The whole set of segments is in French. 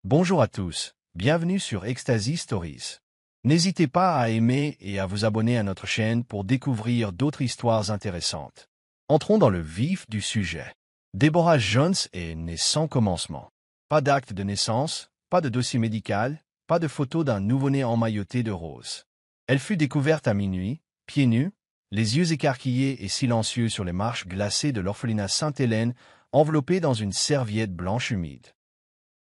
Bonjour à tous, bienvenue sur Ecstasy Stories. N'hésitez pas à aimer et à vous abonner à notre chaîne pour découvrir d'autres histoires intéressantes. Entrons dans le vif du sujet. Deborah Jones est née sans commencement. Pas d'acte de naissance, pas de dossier médical, pas de photo d'un nouveau-né emmailloté de rose. Elle fut découverte à minuit, pieds nus, les yeux écarquillés et silencieux sur les marches glacées de l'orphelinat Sainte-Hélène, enveloppée dans une serviette blanche humide.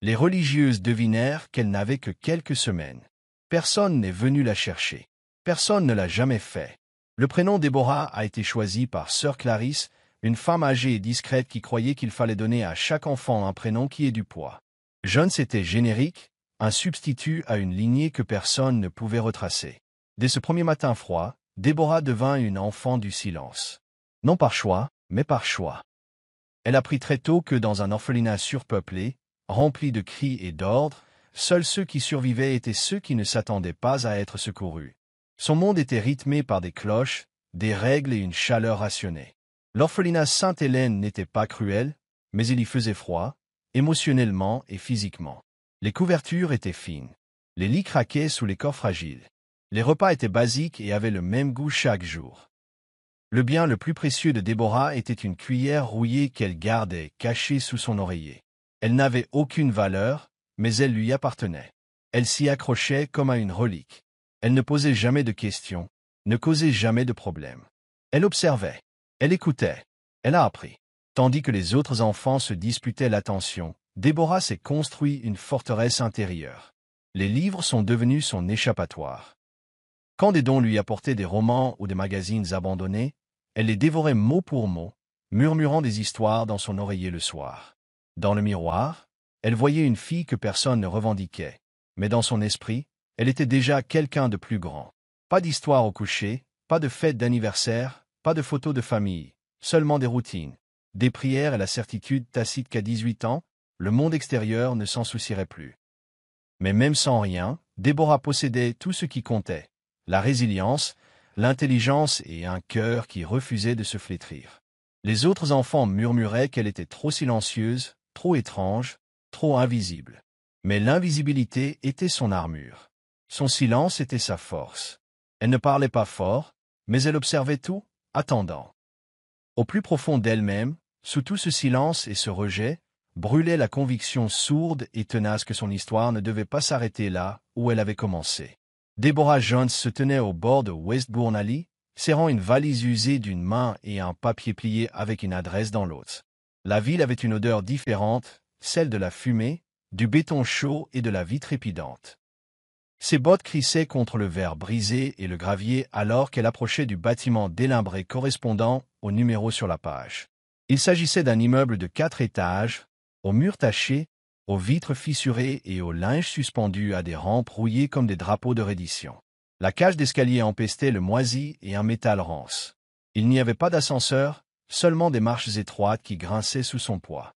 Les religieuses devinèrent qu'elle n'avait que quelques semaines. Personne n'est venu la chercher. Personne ne l'a jamais fait. Le prénom Déborah a été choisi par sœur Clarisse, une femme âgée et discrète qui croyait qu'il fallait donner à chaque enfant un prénom qui ait du poids. Jones était générique, un substitut à une lignée que personne ne pouvait retracer. Dès ce premier matin froid, Déborah devint une enfant du silence. Non par choix, mais par choix. Elle apprit très tôt que dans un orphelinat surpeuplé, rempli de cris et d'ordres, seuls ceux qui survivaient étaient ceux qui ne s'attendaient pas à être secourus. Son monde était rythmé par des cloches, des règles et une chaleur rationnée. L'orphelinat Sainte-Hélène n'était pas cruel, mais il y faisait froid, émotionnellement et physiquement. Les couvertures étaient fines. Les lits craquaient sous les corps fragiles. Les repas étaient basiques et avaient le même goût chaque jour. Le bien le plus précieux de Déborah était une cuillère rouillée qu'elle gardait, cachée sous son oreiller. Elle n'avait aucune valeur, mais elle lui appartenait. Elle s'y accrochait comme à une relique. Elle ne posait jamais de questions, ne causait jamais de problèmes. Elle observait, elle écoutait, elle a appris. Tandis que les autres enfants se disputaient l'attention, Déborah s'est construit une forteresse intérieure. Les livres sont devenus son échappatoire. Quand des dons lui apportaient des romans ou des magazines abandonnés, elle les dévorait mot pour mot, murmurant des histoires dans son oreiller le soir. Dans le miroir, elle voyait une fille que personne ne revendiquait, mais dans son esprit, elle était déjà quelqu'un de plus grand. Pas d'histoire au coucher, pas de fête d'anniversaire, pas de photos de famille, seulement des routines, des prières et la certitude tacite qu'à 18 ans, le monde extérieur ne s'en soucierait plus. Mais même sans rien, Déborah possédait tout ce qui comptait, la résilience, l'intelligence et un cœur qui refusait de se flétrir. Les autres enfants murmuraient qu'elle était trop silencieuse, trop étrange, trop invisible. Mais l'invisibilité était son armure. Son silence était sa force. Elle ne parlait pas fort, mais elle observait tout, attendant. Au plus profond d'elle-même, sous tout ce silence et ce rejet, brûlait la conviction sourde et tenace que son histoire ne devait pas s'arrêter là où elle avait commencé. Deborah Jones se tenait au bord de Westbourne Alley, serrant une valise usée d'une main et un papier plié avec une adresse dans l'autre. La ville avait une odeur différente, celle de la fumée, du béton chaud et de la vie trépidante. Ses bottes crissaient contre le verre brisé et le gravier alors qu'elle approchait du bâtiment délimbré correspondant au numéro sur la page. Il s'agissait d'un immeuble de 4 étages, aux murs tachés, aux vitres fissurées et au linge suspendu à des rampes rouillées comme des drapeaux de reddition. La cage d'escalier empestait le moisi et un métal rance. Il n'y avait pas d'ascenseur, seulement des marches étroites qui grinçaient sous son poids.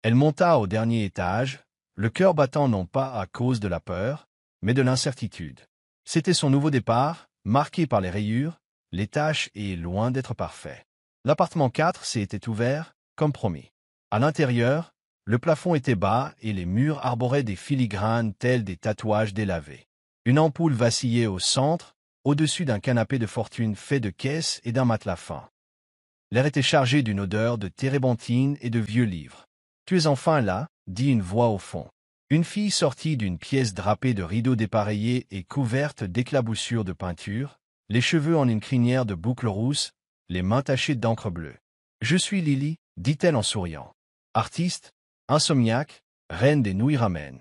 Elle monta au dernier étage, le cœur battant non pas à cause de la peur, mais de l'incertitude. C'était son nouveau départ, marqué par les rayures, les taches et loin d'être parfait. L'appartement 4 s'était ouvert, comme promis. À l'intérieur, le plafond était bas et les murs arboraient des filigranes tels des tatouages délavés. Une ampoule vacillait au centre, au-dessus d'un canapé de fortune fait de caisses et d'un matelas fin. L'air était chargé d'une odeur de térébenthine et de vieux livres. « Tu es enfin là » dit une voix au fond. Une fille sortit d'une pièce drapée de rideaux dépareillés et couverte d'éclaboussures de peinture, les cheveux en une crinière de boucles rousses, les mains tachées d'encre bleue. « Je suis Lily » dit-elle en souriant. Artiste, insomniaque, reine des nouilles ramen.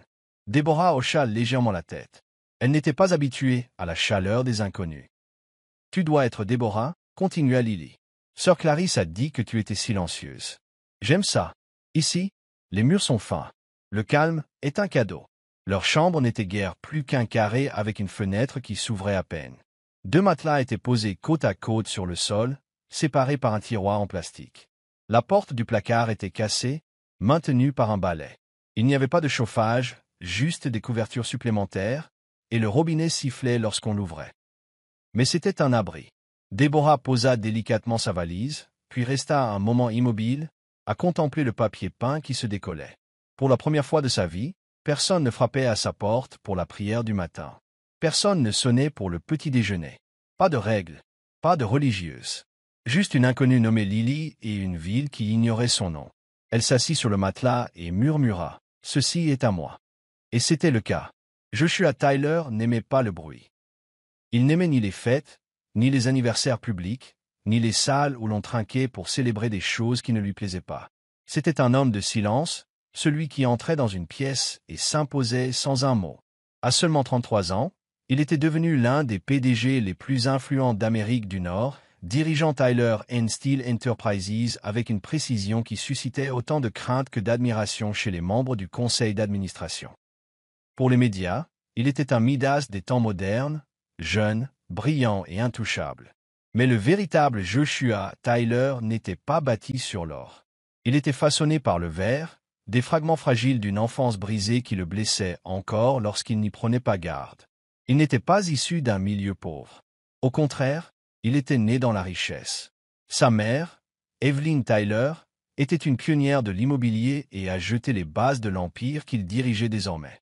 Déborah hocha légèrement la tête. Elle n'était pas habituée à la chaleur des inconnus. « Tu dois être Déborah » continua Lily. « Sœur Clarisse a dit que tu étais silencieuse. J'aime ça. Ici, les murs sont fins. Le calme est un cadeau. » Leur chambre n'était guère plus qu'un carré avec une fenêtre qui s'ouvrait à peine. 2 matelas étaient posés côte à côte sur le sol, séparés par un tiroir en plastique. La porte du placard était cassée, maintenue par un balai. Il n'y avait pas de chauffage, juste des couvertures supplémentaires, et le robinet sifflait lorsqu'on l'ouvrait. Mais c'était un abri. Déborah posa délicatement sa valise, puis resta un moment immobile, à contempler le papier peint qui se décollait. Pour la première fois de sa vie, Personne ne frappait à sa porte pour la prière du matin. Personne ne sonnait pour le petit déjeuner. Pas de règles, pas de religieuse. Juste une inconnue nommée Lily et une ville qui ignorait son nom. Elle s'assit sur le matelas et murmura « Ceci est à moi ». Et c'était le cas. Joshua Tyler n'aimait pas le bruit. Il n'aimait ni les fêtes, ni les anniversaires publics, ni les salles où l'on trinquait pour célébrer des choses qui ne lui plaisaient pas. C'était un homme de silence, celui qui entrait dans une pièce et s'imposait sans un mot. À seulement 33 ans, il était devenu l'un des PDG les plus influents d'Amérique du Nord, dirigeant Tyler Steel Enterprises avec une précision qui suscitait autant de crainte que d'admiration chez les membres du conseil d'administration. Pour les médias, il était un Midas des temps modernes, jeune, brillant et intouchable. Mais le véritable Joshua Tyler n'était pas bâti sur l'or. Il était façonné par le verre, des fragments fragiles d'une enfance brisée qui le blessaient encore lorsqu'il n'y prenait pas garde. Il n'était pas issu d'un milieu pauvre. Au contraire, il était né dans la richesse. Sa mère, Evelyn Tyler, était une pionnière de l'immobilier et a jeté les bases de l'empire qu'il dirigeait désormais.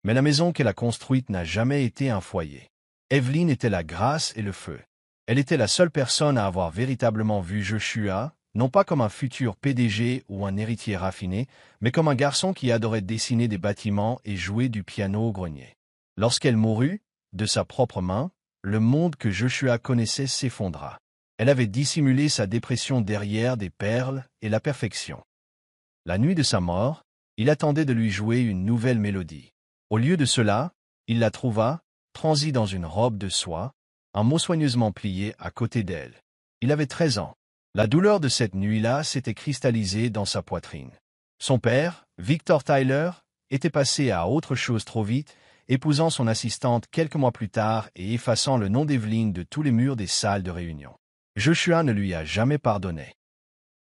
Mais la maison qu'elle a construite n'a jamais été un foyer. Evelyn était la grâce et le feu. Elle était la seule personne à avoir véritablement vu Joshua, non pas comme un futur PDG ou un héritier raffiné, mais comme un garçon qui adorait dessiner des bâtiments et jouer du piano au grenier. Lorsqu'elle mourut, de sa propre main, le monde que Joshua connaissait s'effondra. Elle avait dissimulé sa dépression derrière des perles et la perfection. La nuit de sa mort, il attendait de lui jouer une nouvelle mélodie. Au lieu de cela, il la trouva, transie dans une robe de soie, un mot soigneusement plié à côté d'elle. Il avait 13 ans. La douleur de cette nuit-là s'était cristallisée dans sa poitrine. Son père, Victor Tyler, était passé à autre chose trop vite, épousant son assistante quelques mois plus tard et effaçant le nom d'Evelyn de tous les murs des salles de réunion. Joshua ne lui a jamais pardonné.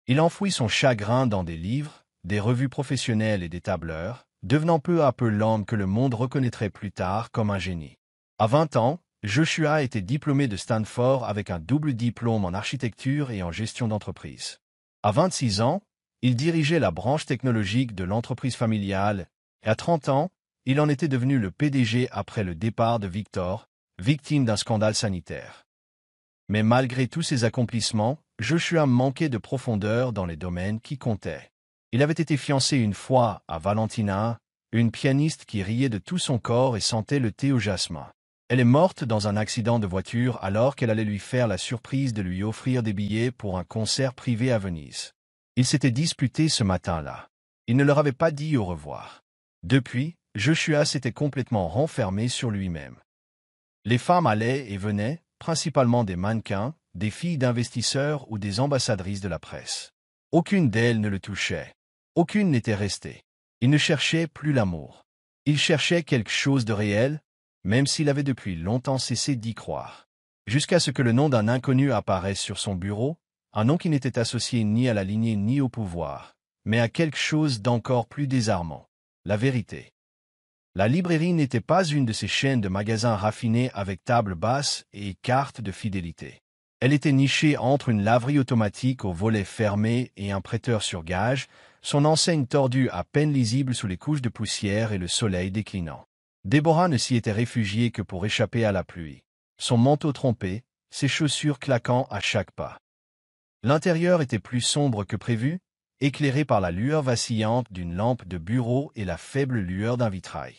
Il enfouit son chagrin dans des livres, des revues professionnelles et des tableurs, devenant peu à peu l'homme que le monde reconnaîtrait plus tard comme un génie. À 20 ans, Joshua était diplômé de Stanford avec un double diplôme en architecture et en gestion d'entreprise. À 26 ans, il dirigeait la branche technologique de l'entreprise familiale, et à 30 ans, il en était devenu le PDG après le départ de Victor, victime d'un scandale sanitaire. Mais malgré tous ses accomplissements, Joshua manquait de profondeur dans les domaines qui comptaient. Il avait été fiancé une fois à Valentina, une pianiste qui riait de tout son corps et sentait le thé au jasmin. Elle est morte dans un accident de voiture alors qu'elle allait lui faire la surprise de lui offrir des billets pour un concert privé à Venise. Ils s'étaient disputés ce matin-là. Il ne leur avait pas dit au revoir. Depuis, Joshua s'était complètement renfermé sur lui-même. Les femmes allaient et venaient, principalement des mannequins, des filles d'investisseurs ou des ambassadrices de la presse. Aucune d'elles ne le touchait. Aucune n'était restée. Il ne cherchait plus l'amour. Il cherchait quelque chose de réel, même s'il avait depuis longtemps cessé d'y croire. Jusqu'à ce que le nom d'un inconnu apparaisse sur son bureau, un nom qui n'était associé ni à la lignée ni au pouvoir, mais à quelque chose d'encore plus désarmant, la vérité. La librairie n'était pas une de ces chaînes de magasins raffinés avec table basse et carte de fidélité. Elle était nichée entre une laverie automatique au volet fermé et un prêteur sur gage, son enseigne tordue à peine lisible sous les couches de poussière et le soleil déclinant. Deborah ne s'y était réfugiée que pour échapper à la pluie. Son manteau trompé, ses chaussures claquant à chaque pas. L'intérieur était plus sombre que prévu, éclairé par la lueur vacillante d'une lampe de bureau et la faible lueur d'un vitrail.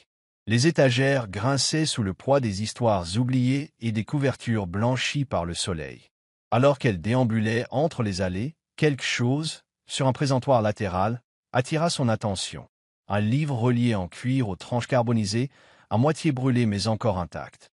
Les étagères grinçaient sous le poids des histoires oubliées et des couvertures blanchies par le soleil. Alors qu'elle déambulait entre les allées, quelque chose, sur un présentoir latéral, attira son attention. Un livre relié en cuir aux tranches carbonisées, à moitié brûlé mais encore intact.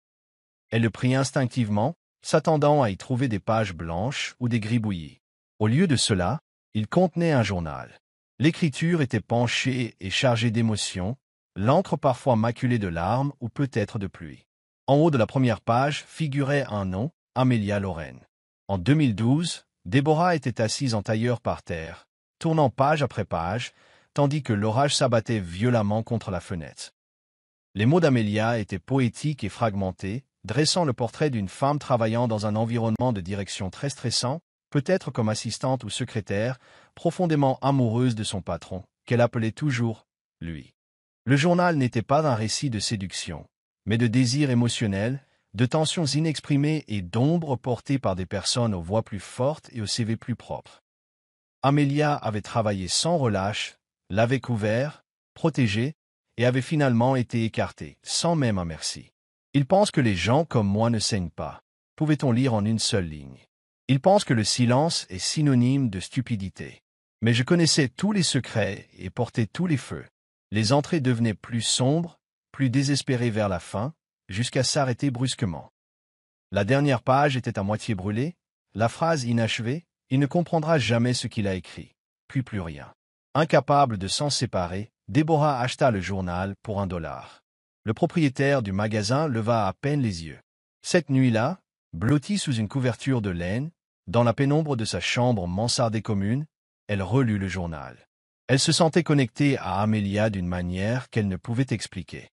Elle le prit instinctivement, s'attendant à y trouver des pages blanches ou des gribouillis. Au lieu de cela, il contenait un journal. L'écriture était penchée et chargée d'émotions, l'encre parfois maculée de larmes ou peut-être de pluie. En haut de la première page figurait un nom, Amelia Lorraine. En 2012, Deborah était assise en tailleur par terre, tournant page après page, tandis que l'orage s'abattait violemment contre la fenêtre. Les mots d'Amelia étaient poétiques et fragmentés, dressant le portrait d'une femme travaillant dans un environnement de direction très stressant, peut-être comme assistante ou secrétaire, profondément amoureuse de son patron, qu'elle appelait toujours « lui ». Le journal n'était pas un récit de séduction, mais de désirs émotionnels, de tensions inexprimées et d'ombres portées par des personnes aux voix plus fortes et aux CV plus propres. Amelia avait travaillé sans relâche, l'avait couvert, protégé, et avait finalement été écartée, sans même un merci. Il pense que les gens comme moi ne saignent pas. Pouvait-on lire en une seule ligne? Il pense que le silence est synonyme de stupidité. Mais je connaissais tous les secrets et portais tous les feux. Les entrées devenaient plus sombres, plus désespérées vers la fin, jusqu'à s'arrêter brusquement. La dernière page était à moitié brûlée, la phrase inachevée, il ne comprendra jamais ce qu'il a écrit. Puis plus rien. Incapable de s'en séparer, Déborah acheta le journal pour $1. Le propriétaire du magasin leva à peine les yeux. Cette nuit-là, blottie sous une couverture de laine, dans la pénombre de sa chambre mansardée commune, elle relut le journal. Elle se sentait connectée à Amelia d'une manière qu'elle ne pouvait expliquer.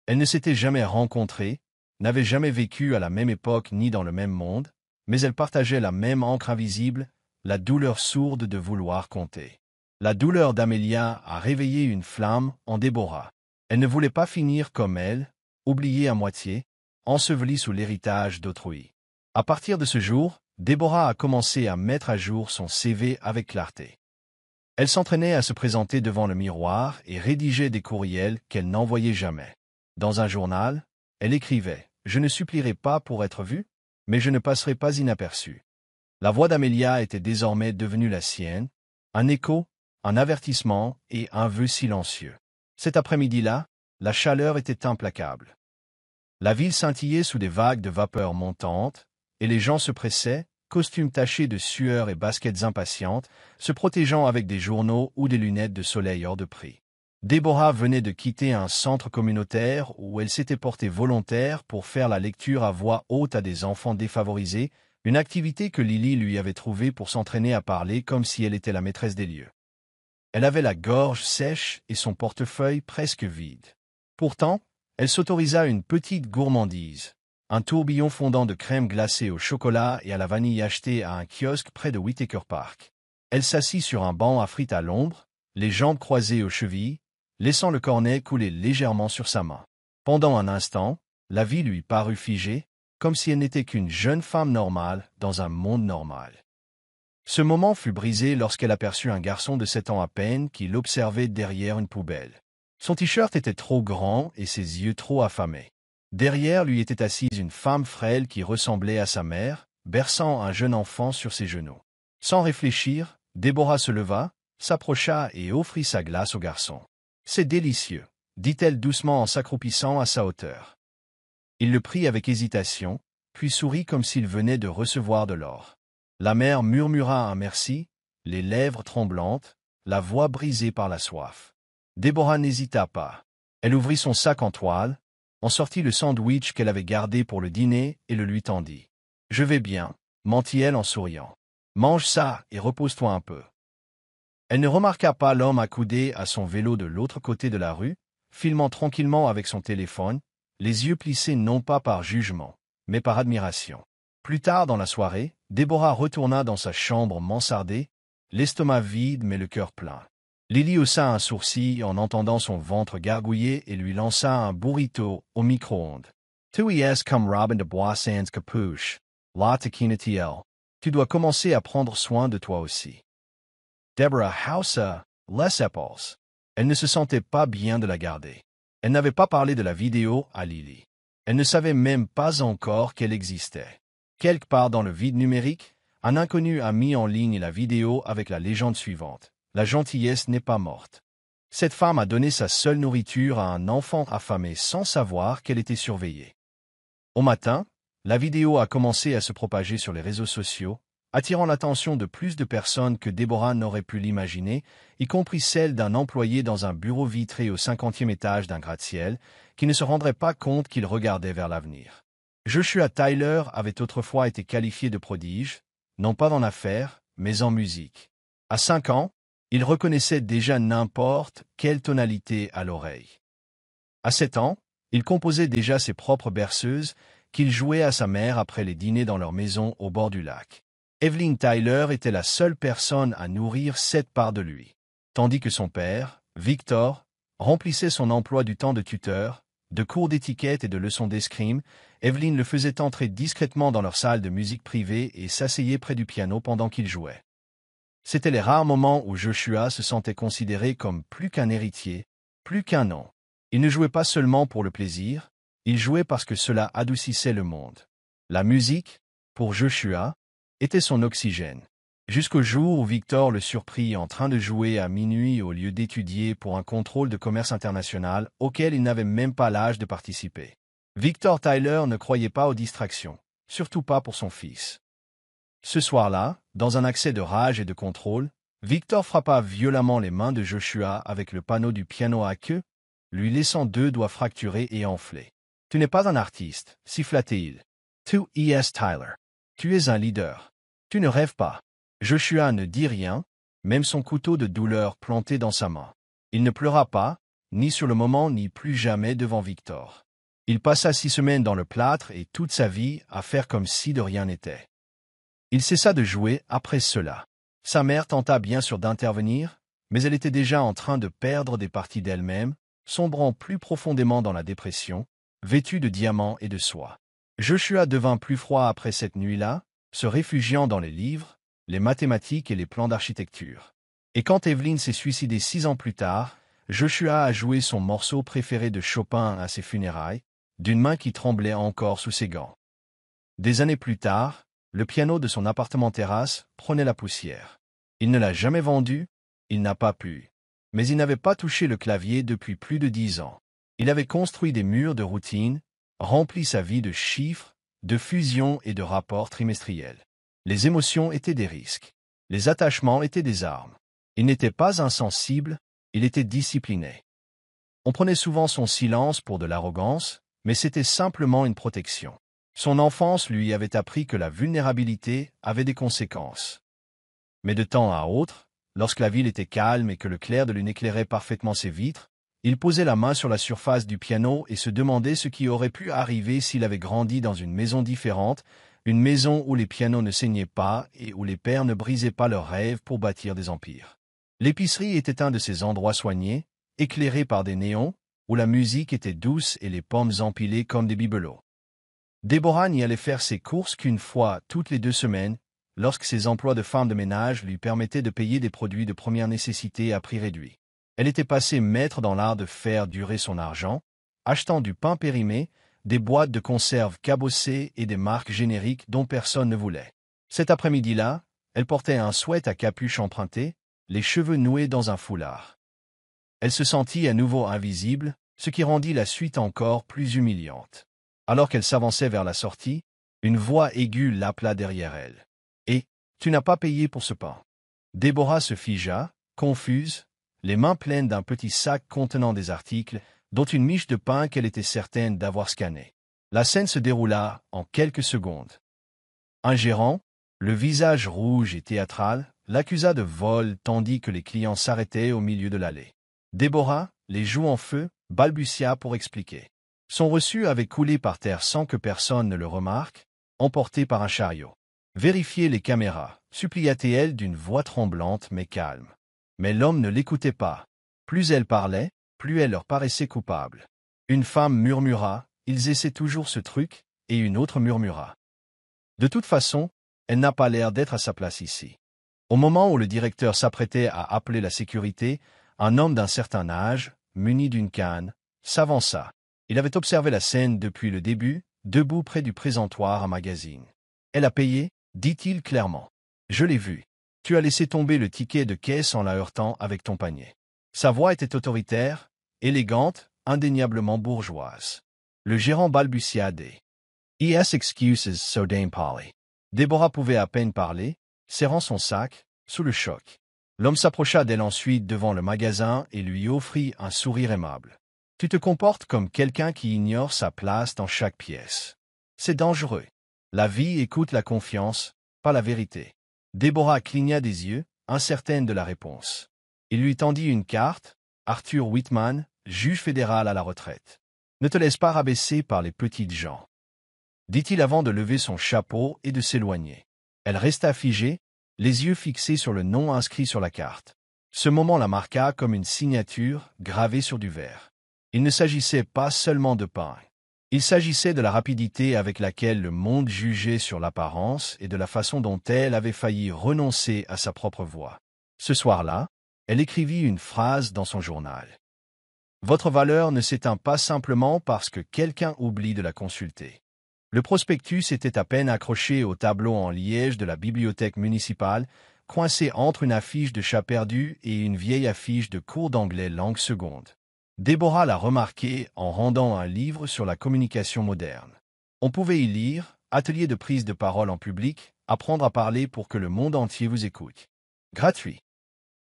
Elle ne s'était jamais rencontrée, n'avait jamais vécu à la même époque ni dans le même monde, mais elle partageait la même encre invisible, la douleur sourde de vouloir compter. La douleur d'Amelia a réveillé une flamme en Déborah. Elle ne voulait pas finir comme elle, oubliée à moitié, ensevelie sous l'héritage d'autrui. À partir de ce jour, Déborah a commencé à mettre à jour son CV avec clarté. Elle s'entraînait à se présenter devant le miroir et rédigeait des courriels qu'elle n'envoyait jamais. Dans un journal, elle écrivait « Je ne supplierai pas pour être vue, mais je ne passerai pas inaperçue ». La voix d'Amelia était désormais devenue la sienne, un écho, un avertissement et un vœu silencieux. Cet après-midi-là, la chaleur était implacable. La ville scintillait sous des vagues de vapeur montantes, et les gens se pressaient, costumes tachés de sueur et baskets impatientes, se protégeant avec des journaux ou des lunettes de soleil hors de prix. Déborah venait de quitter un centre communautaire où elle s'était portée volontaire pour faire la lecture à voix haute à des enfants défavorisés, une activité que Lily lui avait trouvée pour s'entraîner à parler comme si elle était la maîtresse des lieux. Elle avait la gorge sèche et son portefeuille presque vide. Pourtant, elle s'autorisa une petite gourmandise, un tourbillon fondant de crème glacée au chocolat et à la vanille acheté à un kiosque près de Whitaker Park. Elle s'assit sur un banc à frites à l'ombre, les jambes croisées aux chevilles, laissant le cornet couler légèrement sur sa main. Pendant un instant, la vie lui parut figée, comme si elle n'était qu'une jeune femme normale dans un monde normal. Ce moment fut brisé lorsqu'elle aperçut un garçon de 7 ans à peine qui l'observait derrière une poubelle. Son t-shirt était trop grand et ses yeux trop affamés. Derrière lui était assise une femme frêle qui ressemblait à sa mère, berçant un jeune enfant sur ses genoux. Sans réfléchir, Déborah se leva, s'approcha et offrit sa glace au garçon. « C'est délicieux, » dit-elle doucement en s'accroupissant à sa hauteur. Il le prit avec hésitation, puis sourit comme s'il venait de recevoir de l'or. La mère murmura un merci, les lèvres tremblantes, la voix brisée par la soif. Déborah n'hésita pas. Elle ouvrit son sac en toile, en sortit le sandwich qu'elle avait gardé pour le dîner et le lui tendit. « Je vais bien, » mentit-elle en souriant. « Mange ça et repose-toi un peu. » Elle ne remarqua pas l'homme accoudé à son vélo de l'autre côté de la rue, filmant tranquillement avec son téléphone, les yeux plissés non pas par jugement, mais par admiration. Plus tard dans la soirée, Déborah retourna dans sa chambre mansardée, l'estomac vide mais le cœur plein. Lily haussa un sourcil en entendant son ventre gargouiller et lui lança un burrito au micro-ondes. « Tu y es comme Robin de Bois sans capuche, la taquina-t-elle. Tu dois commencer à prendre soin de toi aussi. » Deborah haussa les épaules. Elle ne se sentait pas bien de la garder. Elle n'avait pas parlé de la vidéo à Lily. Elle ne savait même pas encore qu'elle existait. Quelque part dans le vide numérique, un inconnu a mis en ligne la vidéo avec la légende suivante. La gentillesse n'est pas morte. Cette femme a donné sa seule nourriture à un enfant affamé sans savoir qu'elle était surveillée. Au matin, la vidéo a commencé à se propager sur les réseaux sociaux, attirant l'attention de plus de personnes que Déborah n'aurait pu l'imaginer, y compris celle d'un employé dans un bureau vitré au 50e étage d'un gratte-ciel, qui ne se rendrait pas compte qu'il regardait vers l'avenir. Joshua Tyler avait autrefois été qualifié de prodige, non pas dans l'affaire, mais en musique. À 5 ans, il reconnaissait déjà n'importe quelle tonalité à l'oreille. À 7 ans, il composait déjà ses propres berceuses qu'il jouait à sa mère après les dîners dans leur maison au bord du lac. Evelyn Tyler était la seule personne à nourrir cette part de lui, tandis que son père, Victor, remplissait son emploi du temps de tuteur, de cours d'étiquette et de leçons d'escrime. Evelyn le faisait entrer discrètement dans leur salle de musique privée et s'asseyait près du piano pendant qu'il jouait. C'étaient les rares moments où Joshua se sentait considéré comme plus qu'un héritier, plus qu'un nom. Il ne jouait pas seulement pour le plaisir, il jouait parce que cela adoucissait le monde. La musique, pour Joshua, était son oxygène. Jusqu'au jour où Victor le surprit en train de jouer à minuit au lieu d'étudier pour un contrôle de commerce international auquel il n'avait même pas l'âge de participer. Victor Tyler ne croyait pas aux distractions, surtout pas pour son fils. Ce soir-là, dans un accès de rage et de contrôle, Victor frappa violemment les mains de Joshua avec le panneau du piano à queue, lui laissant 2 doigts fracturés et enflés. « Tu n'es pas un artiste, siffla-t-il. Tu es Tyler. Tu es un leader. Tu ne rêves pas. » Joshua ne dit rien, même son couteau de douleur planté dans sa main. Il ne pleura pas, ni sur le moment ni plus jamais devant Victor. Il passa 6 semaines dans le plâtre et toute sa vie à faire comme si de rien n'était. Il cessa de jouer après cela. Sa mère tenta bien sûr d'intervenir, mais elle était déjà en train de perdre des parties d'elle-même, sombrant plus profondément dans la dépression, vêtue de diamants et de soie. Joshua devint plus froid après cette nuit-là, se réfugiant dans les livres, les mathématiques et les plans d'architecture. Et quand Evelyn s'est suicidée 6 ans plus tard, Joshua a joué son morceau préféré de Chopin à ses funérailles, d'une main qui tremblait encore sous ses gants. Des années plus tard, le piano de son appartement-terrasse prenait la poussière. Il ne l'a jamais vendu, il n'a pas pu. Mais il n'avait pas touché le clavier depuis plus de 10 ans. Il avait construit des murs de routine, rempli sa vie de chiffres, de fusions et de rapports trimestriels. Les émotions étaient des risques. Les attachements étaient des armes. Il n'était pas insensible, il était discipliné. On prenait souvent son silence pour de l'arrogance, mais c'était simplement une protection. Son enfance lui avait appris que la vulnérabilité avait des conséquences. Mais de temps à autre, lorsque la ville était calme et que le clair de lune éclairait parfaitement ses vitres, il posait la main sur la surface du piano et se demandait ce qui aurait pu arriver s'il avait grandi dans une maison différente, une maison où les pianos ne saignaient pas et où les pères ne brisaient pas leurs rêves pour bâtir des empires. L'épicerie était un de ces endroits soignés, éclairés par des néons, où la musique était douce et les pommes empilées comme des bibelots. Déborah n'y allait faire ses courses qu'une fois toutes les 2 semaines, lorsque ses emplois de femme de ménage lui permettaient de payer des produits de première nécessité à prix réduit. Elle était passée maître dans l'art de faire durer son argent, achetant du pain périmé, des boîtes de conserve cabossées et des marques génériques dont personne ne voulait. Cet après-midi-là, elle portait un sweat à capuche empruntée, les cheveux noués dans un foulard. Elle se sentit à nouveau invisible, ce qui rendit la suite encore plus humiliante. Alors qu'elle s'avançait vers la sortie, une voix aiguë l'appela derrière elle. « Et, tu n'as pas payé pour ce pain. » Déborah se figea, confuse, les mains pleines d'un petit sac contenant des articles, dont une miche de pain qu'elle était certaine d'avoir scanné. La scène se déroula en quelques secondes. Un gérant, le visage rouge et théâtral, l'accusa de vol tandis que les clients s'arrêtaient au milieu de l'allée. Déborah, les joues en feu, balbutia pour expliquer. Son reçu avait coulé par terre sans que personne ne le remarque, emporté par un chariot. Vérifiez les caméras, supplia-t-elle d'une voix tremblante mais calme. Mais l'homme ne l'écoutait pas. Plus elle parlait, plus elle leur paraissait coupable. Une femme murmura, ils essaient toujours ce truc, et une autre murmura. De toute façon, elle n'a pas l'air d'être à sa place ici. Au moment où le directeur s'apprêtait à appeler la sécurité, un homme d'un certain âge, muni d'une canne, s'avança. Il avait observé la scène depuis le début, debout près du présentoir à magazine. « Elle a payé » dit-il clairement. « Je l'ai vu. Tu as laissé tomber le ticket de caisse en la heurtant avec ton panier. » Sa voix était autoritaire, élégante, indéniablement bourgeoise. Le gérant balbutia des « Es excuses so Dame Polly ». Déborah pouvait à peine parler, serrant son sac, sous le choc. L'homme s'approcha d'elle ensuite devant le magasin et lui offrit un sourire aimable. « Tu te comportes comme quelqu'un qui ignore sa place dans chaque pièce. C'est dangereux. La vie écoute la confiance, pas la vérité. » Déborah cligna des yeux, incertaine de la réponse. Il lui tendit une carte, Arthur Whitman, juge fédéral à la retraite. « Ne te laisse pas rabaisser par les petites gens. » dit-il avant de lever son chapeau et de s'éloigner. Elle resta figée, les yeux fixés sur le nom inscrit sur la carte. Ce moment la marqua comme une signature gravée sur du verre. Il ne s'agissait pas seulement de pain. Il s'agissait de la rapidité avec laquelle le monde jugeait sur l'apparence et de la façon dont elle avait failli renoncer à sa propre voix. Ce soir-là, elle écrivit une phrase dans son journal. Votre valeur ne s'éteint pas simplement parce que quelqu'un oublie de la consulter. Le prospectus était à peine accroché au tableau en liège de la bibliothèque municipale, coincé entre une affiche de chat perdu et une vieille affiche de cours d'anglais langue seconde. Déborah l'a remarqué en rendant un livre sur la communication moderne. On pouvait y lire « Atelier de prise de parole en public, apprendre à parler pour que le monde entier vous écoute ». Gratuit.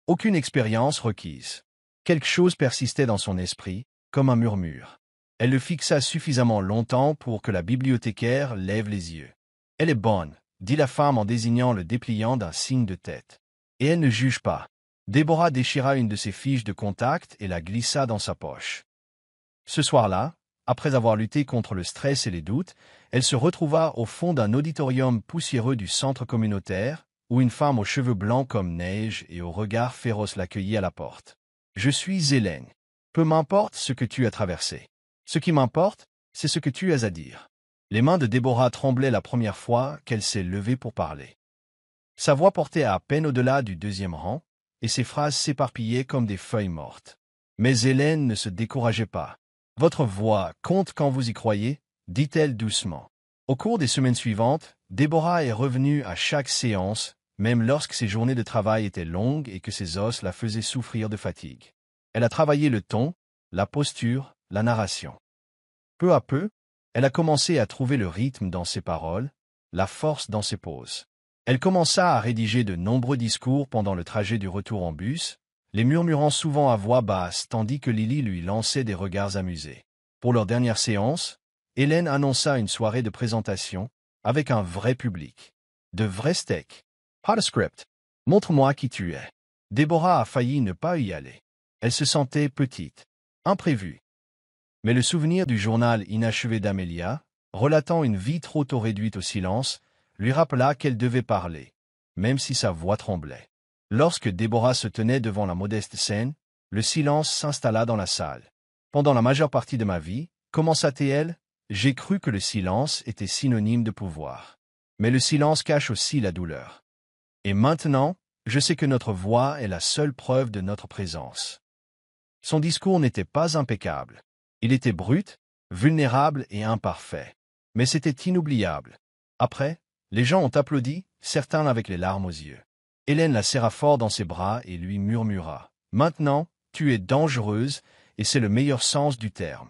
Aucune expérience requise. Quelque chose persistait dans son esprit, comme un murmure. Elle le fixa suffisamment longtemps pour que la bibliothécaire lève les yeux. « Elle est bonne », dit la femme en désignant le dépliant d'un signe de tête. « Et elle ne juge pas. » Déborah déchira une de ses fiches de contact et la glissa dans sa poche. Ce soir-là, après avoir lutté contre le stress et les doutes, elle se retrouva au fond d'un auditorium poussiéreux du centre communautaire, où une femme aux cheveux blancs comme neige et au regard féroce l'accueillit à la porte. « Je suis Hélène. Peu m'importe ce que tu as traversé. Ce qui m'importe, c'est ce que tu as à dire. » Les mains de Déborah tremblaient la première fois qu'elle s'est levée pour parler. Sa voix portait à peine au-delà du deuxième rang, et ses phrases s'éparpillaient comme des feuilles mortes. Mais Hélène ne se décourageait pas. « Votre voix compte quand vous y croyez, » dit-elle doucement. Au cours des semaines suivantes, Déborah est revenue à chaque séance, même lorsque ses journées de travail étaient longues et que ses os la faisaient souffrir de fatigue. Elle a travaillé le ton, la posture, la narration. Peu à peu, elle a commencé à trouver le rythme dans ses paroles, la force dans ses pauses. Elle commença à rédiger de nombreux discours pendant le trajet du retour en bus, les murmurant souvent à voix basse tandis que Lily lui lançait des regards amusés. Pour leur dernière séance, Hélène annonça une soirée de présentation, avec un vrai public. De vrais steaks. Pas de script. Montre-moi qui tu es. Déborah a failli ne pas y aller. Elle se sentait petite, imprévue. Mais le souvenir du journal inachevé d'Amelia, relatant une vie trop tôt réduite au silence, lui rappela qu'elle devait parler, même si sa voix tremblait. Lorsque Déborah se tenait devant la modeste scène, le silence s'installa dans la salle. Pendant la majeure partie de ma vie, commença-t-elle, j'ai cru que le silence était synonyme de pouvoir. Mais le silence cache aussi la douleur. Et maintenant, je sais que notre voix est la seule preuve de notre présence. Son discours n'était pas impeccable. Il était brut, vulnérable et imparfait. Mais c'était inoubliable. Après, les gens ont applaudi, certains avec les larmes aux yeux. Hélène la serra fort dans ses bras et lui murmura « Maintenant, tu es dangereuse, et c'est le meilleur sens du terme. »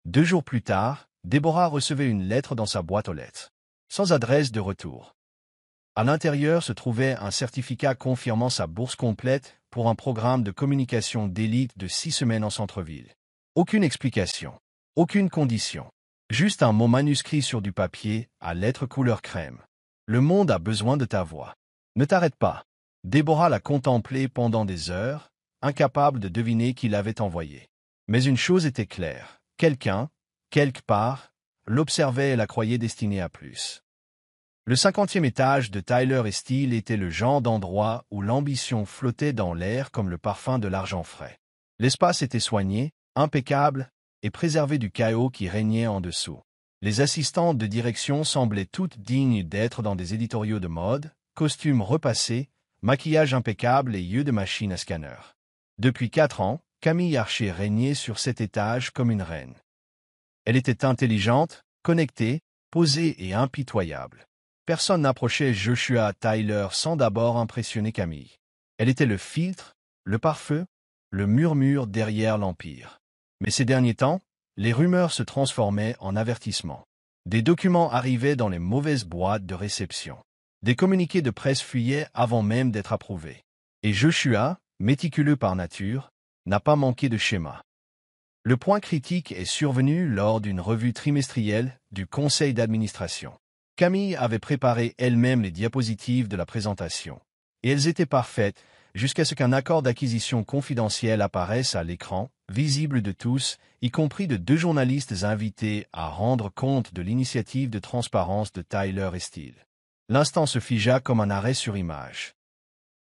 2 jours plus tard, Déborah recevait une lettre dans sa boîte aux lettres, sans adresse de retour. À l'intérieur se trouvait un certificat confirmant sa bourse complète pour un programme de communication d'élite de 6 semaines en centre-ville. Aucune explication, aucune condition. Juste un mot manuscrit sur du papier, à lettres couleur crème. Le monde a besoin de ta voix. Ne t'arrête pas. Déborah la contemplait pendant des heures, incapable de deviner qui l'avait envoyé. Mais une chose était claire. Quelqu'un, quelque part, l'observait et la croyait destinée à plus. Le 50e étage de Tyler et Steele était le genre d'endroit où l'ambition flottait dans l'air comme le parfum de l'argent frais. L'espace était soigné, impeccable, et préservé du chaos qui régnait en dessous. Les assistantes de direction semblaient toutes dignes d'être dans des éditoriaux de mode, costumes repassés, maquillage impeccable et yeux de machine à scanner. Depuis 4 ans, Camille Archer régnait sur cet étage comme une reine. Elle était intelligente, connectée, posée et impitoyable. Personne n'approchait Joshua Tyler sans d'abord impressionner Camille. Elle était le filtre, le pare-feu, le murmure derrière l'Empire. Mais ces derniers temps, les rumeurs se transformaient en avertissements. Des documents arrivaient dans les mauvaises boîtes de réception. Des communiqués de presse fuyaient avant même d'être approuvés. Et Joshua, méticuleux par nature, n'a pas manqué de schéma. Le point critique est survenu lors d'une revue trimestrielle du conseil d'administration. Camille avait préparé elle-même les diapositives de la présentation. Et elles étaient parfaites, jusqu'à ce qu'un accord d'acquisition confidentiel apparaisse à l'écran, visible de tous, y compris de 2 journalistes invités à rendre compte de l'initiative de transparence de Tyler et Steele. L'instant se figea comme un arrêt sur image.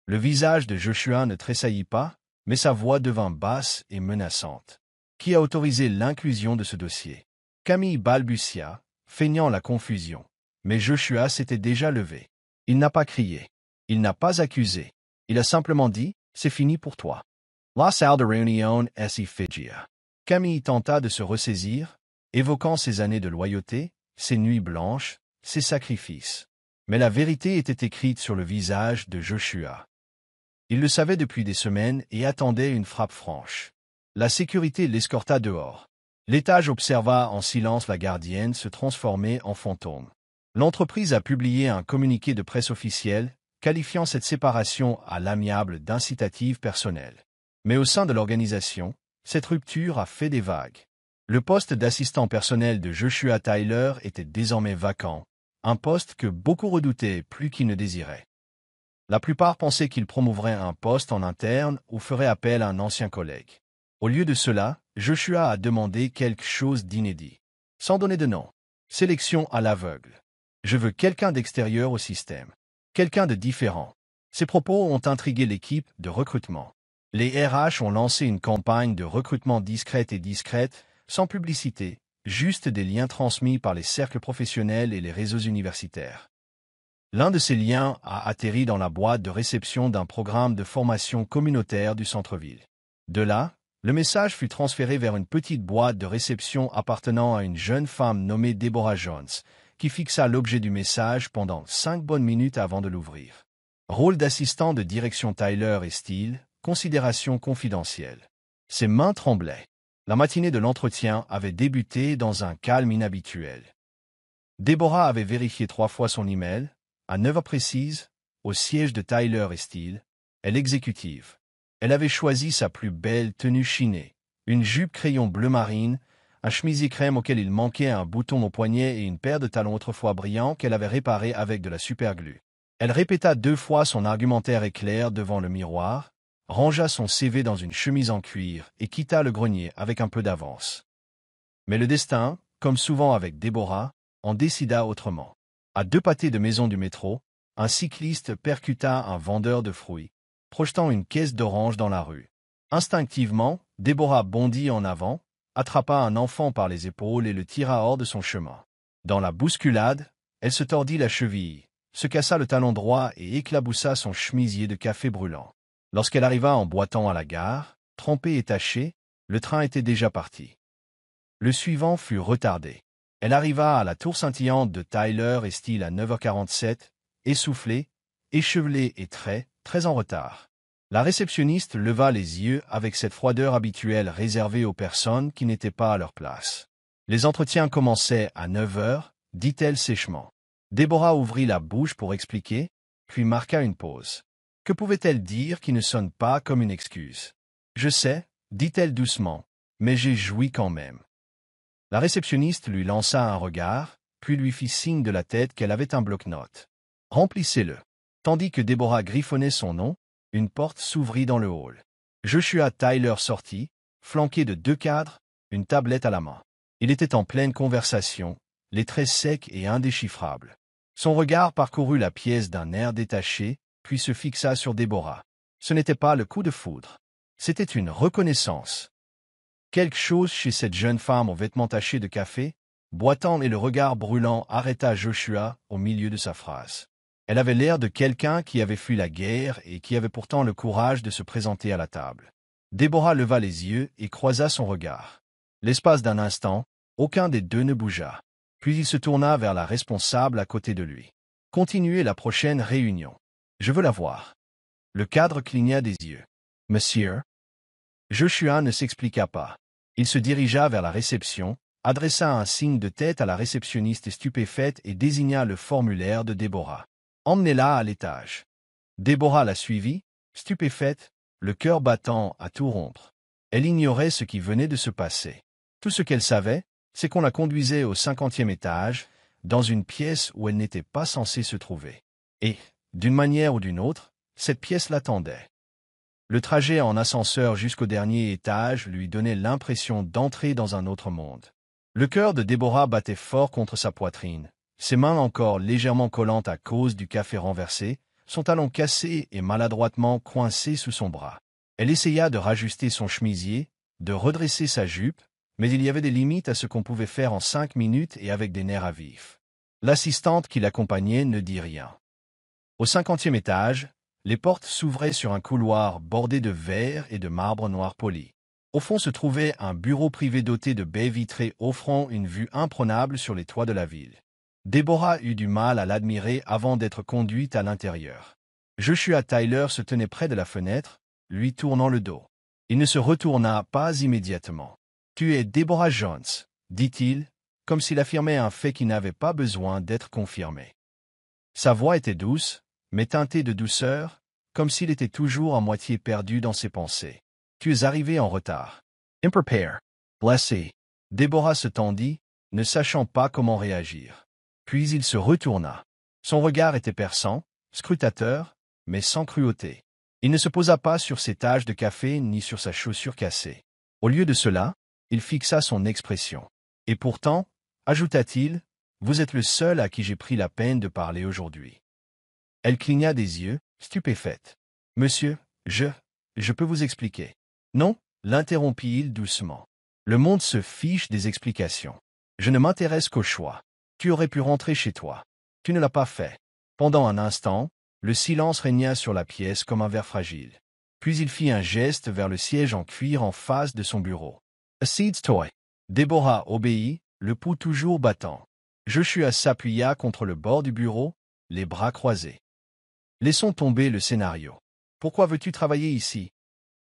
Le visage de Joshua ne tressaillit pas, mais sa voix devint basse et menaçante. Qui a autorisé l'inclusion de ce dossier? Camille balbutia, feignant la confusion. Mais Joshua s'était déjà levé. Il n'a pas crié. Il n'a pas accusé. Il a simplement dit, c'est fini pour toi. La salle de réunion est effigia. Camille tenta de se ressaisir, évoquant ses années de loyauté, ses nuits blanches, ses sacrifices. Mais la vérité était écrite sur le visage de Joshua. Il le savait depuis des semaines et attendait une frappe franche. La sécurité l'escorta dehors. L'étage observa en silence la gardienne se transformer en fantôme. L'entreprise a publié un communiqué de presse officiel, qualifiant cette séparation à l'amiable d'incitative personnelle. Mais au sein de l'organisation, cette rupture a fait des vagues. Le poste d'assistant personnel de Joshua Tyler était désormais vacant, un poste que beaucoup redoutaient plus qu'ils ne désiraient. La plupart pensaient qu'il promouvrait un poste en interne ou ferait appel à un ancien collègue. Au lieu de cela, Joshua a demandé quelque chose d'inédit. Sans donner de nom. Sélection à l'aveugle. Je veux quelqu'un d'extérieur au système. Quelqu'un de différent. Ces propos ont intrigué l'équipe de recrutement. Les RH ont lancé une campagne de recrutement discrète, sans publicité, juste des liens transmis par les cercles professionnels et les réseaux universitaires. L'un de ces liens a atterri dans la boîte de réception d'un programme de formation communautaire du centre-ville. De là, le message fut transféré vers une petite boîte de réception appartenant à une jeune femme nommée Deborah Jones, qui fixa l'objet du message pendant 5 bonnes minutes avant de l'ouvrir. Rôle d'assistant de direction Tyler et Steele, considération confidentielle. Ses mains tremblaient. La matinée de l'entretien avait débuté dans un calme inhabituel. Deborah avait vérifié 3 fois son email, à 9 heures précises, au siège de Tyler et Steele, et l'exécutive. Elle avait choisi sa plus belle tenue chinée, une jupe crayon bleu marine, un chemisier crème auquel il manquait un bouton au poignet et une paire de talons autrefois brillants qu'elle avait réparés avec de la superglue. Elle répéta 2 fois son argumentaire éclair devant le miroir, rangea son CV dans une chemise en cuir et quitta le grenier avec un peu d'avance. Mais le destin, comme souvent avec Deborah, en décida autrement. À 2 pâtés de maison du métro, un cycliste percuta un vendeur de fruits, projetant une caisse d'oranges dans la rue. Instinctivement, Deborah bondit en avant, attrapa un enfant par les épaules et le tira hors de son chemin. Dans la bousculade, elle se tordit la cheville, se cassa le talon droit et éclaboussa son chemisier de café brûlant. Lorsqu'elle arriva en boitant à la gare, trempée et tachée, le train était déjà parti. Le suivant fut retardé. Elle arriva à la tour scintillante de Tyler et Steele à 9h47, essoufflée, échevelée et très en retard. La réceptionniste leva les yeux avec cette froideur habituelle réservée aux personnes qui n'étaient pas à leur place. Les entretiens commençaient à 9h, dit-elle sèchement. Deborah ouvrit la bouche pour expliquer, puis marqua une pause. Que pouvait-elle dire qui ne sonne pas comme une excuse? Je sais, dit-elle doucement, mais j'ai joui quand même. La réceptionniste lui lança un regard, puis lui fit signe de la tête qu'elle avait un bloc-notes. Remplissez-le. Tandis que Deborah griffonnait son nom, une porte s'ouvrit dans le hall. Joshua Tyler sortit, flanqué de 2 cadres, une tablette à la main. Il était en pleine conversation, les traits secs et indéchiffrables. Son regard parcourut la pièce d'un air détaché, puis se fixa sur Deborah. Ce n'était pas le coup de foudre. C'était une reconnaissance. Quelque chose chez cette jeune femme aux vêtements tachés de café, boitant et le regard brûlant arrêta Joshua au milieu de sa phrase. Elle avait l'air de quelqu'un qui avait fui la guerre et qui avait pourtant le courage de se présenter à la table. Deborah leva les yeux et croisa son regard. L'espace d'un instant, aucun des deux ne bougea. Puis il se tourna vers la responsable à côté de lui. « Continuez la prochaine réunion. Je veux la voir. » Le cadre cligna des yeux. « Monsieur ?» Joshua ne s'expliqua pas. Il se dirigea vers la réception, adressa un signe de tête à la réceptionniste stupéfaite et désigna le formulaire de Deborah. « Emmenez-la à l'étage. » Deborah la suivit, stupéfaite, le cœur battant à tout rompre. Elle ignorait ce qui venait de se passer. Tout ce qu'elle savait, c'est qu'on la conduisait au 50e étage, dans une pièce où elle n'était pas censée se trouver. Et, d'une manière ou d'une autre, cette pièce l'attendait. Le trajet en ascenseur jusqu'au dernier étage lui donnait l'impression d'entrer dans un autre monde. Le cœur de Deborah battait fort contre sa poitrine, ses mains encore légèrement collantes à cause du café renversé, son talon cassé et maladroitement coincé sous son bras. Elle essaya de rajuster son chemisier, de redresser sa jupe, mais il y avait des limites à ce qu'on pouvait faire en 5 minutes et avec des nerfs à vif. L'assistante qui l'accompagnait ne dit rien. Au 50e étage, les portes s'ouvraient sur un couloir bordé de verre et de marbre noir poli. Au fond se trouvait un bureau privé doté de baies vitrées offrant une vue imprenable sur les toits de la ville. Deborah eut du mal à l'admirer avant d'être conduite à l'intérieur. Joshua Tyler se tenait près de la fenêtre, lui tournant le dos. Il ne se retourna pas immédiatement. « Tu es Deborah Jones », dit-il, comme s'il affirmait un fait qui n'avait pas besoin d'être confirmé. Sa voix était douce, mais teintée de douceur, comme s'il était toujours à moitié perdu dans ses pensées. « Tu es arrivé en retard. »« Imprepare. »« Blessé. » Deborah se tendit, ne sachant pas comment réagir. Puis il se retourna. Son regard était perçant, scrutateur, mais sans cruauté. Il ne se posa pas sur ses taches de café ni sur sa chaussure cassée. Au lieu de cela, il fixa son expression. « Et pourtant, » ajouta-t-il, « vous êtes le seul à qui j'ai pris la peine de parler aujourd'hui. » Elle cligna des yeux, stupéfaite. « Monsieur, je peux vous expliquer. »« Non, » l'interrompit-il doucement. « Le monde se fiche des explications. Je ne m'intéresse qu'au choix. Tu aurais pu rentrer chez toi. Tu ne l'as pas fait. » Pendant un instant, le silence régna sur la pièce comme un verre fragile. Puis il fit un geste vers le siège en cuir en face de son bureau. « A seed's toy. » Deborah obéit, le pouls toujours battant. Joshua s'appuya contre le bord du bureau, les bras croisés. « Laissons tomber le scénario. Pourquoi veux-tu travailler ici ?»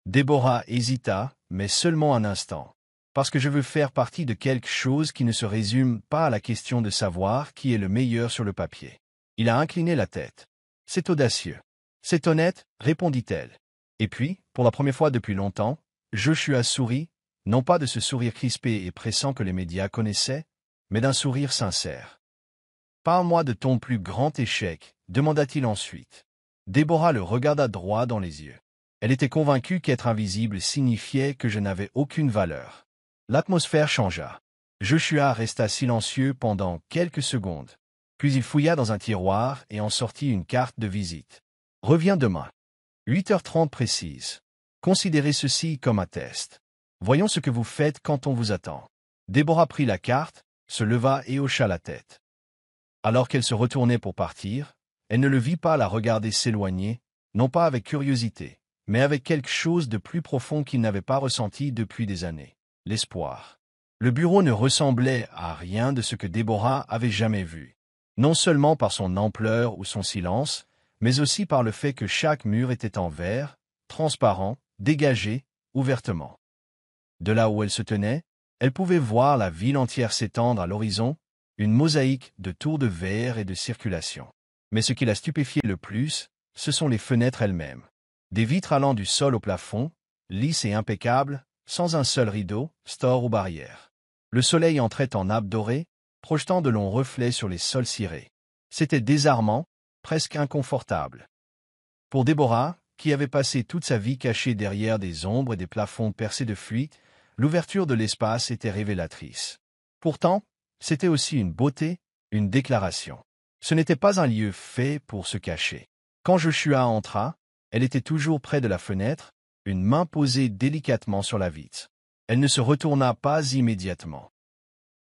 Deborah hésita, mais seulement un instant. « Parce que je veux faire partie de quelque chose qui ne se résume pas à la question de savoir qui est le meilleur sur le papier. » Il a incliné la tête. « C'est audacieux. C'est honnête, » répondit-elle. Et puis, pour la première fois depuis longtemps, Joshua sourit, non pas de ce sourire crispé et pressant que les médias connaissaient, mais d'un sourire sincère. « Parle-moi de ton plus grand échec, » demanda-t-il ensuite. Deborah le regarda droit dans les yeux. Elle était convaincue qu'être invisible signifiait que je n'avais aucune valeur. L'atmosphère changea. Joshua resta silencieux pendant quelques secondes. Puis il fouilla dans un tiroir et en sortit une carte de visite. « Reviens demain. 8h30 précise. Considérez ceci comme un test. Voyons ce que vous faites quand on vous attend. » Deborah prit la carte, se leva et hocha la tête. Alors qu'elle se retournait pour partir, elle ne le vit pas la regarder s'éloigner, non pas avec curiosité, mais avec quelque chose de plus profond qu'il n'avait pas ressenti depuis des années. L'espoir. Le bureau ne ressemblait à rien de ce que Deborah avait jamais vu. Non seulement par son ampleur ou son silence, mais aussi par le fait que chaque mur était en verre, transparent, dégagé, ouvertement. De là où elle se tenait, elle pouvait voir la ville entière s'étendre à l'horizon, une mosaïque de tours de verre et de circulation. Mais ce qui la stupéfiait le plus, ce sont les fenêtres elles-mêmes. Des vitres allant du sol au plafond, lisses et impeccables, sans un seul rideau, store ou barrière. Le soleil entrait en nappe dorée, projetant de longs reflets sur les sols cirés. C'était désarmant, presque inconfortable. Pour Deborah, qui avait passé toute sa vie cachée derrière des ombres et des plafonds percés de fuites, l'ouverture de l'espace était révélatrice. Pourtant, c'était aussi une beauté, une déclaration. Ce n'était pas un lieu fait pour se cacher. Quand Joshua entra, elle était toujours près de la fenêtre, une main posée délicatement sur la vitre. Elle ne se retourna pas immédiatement.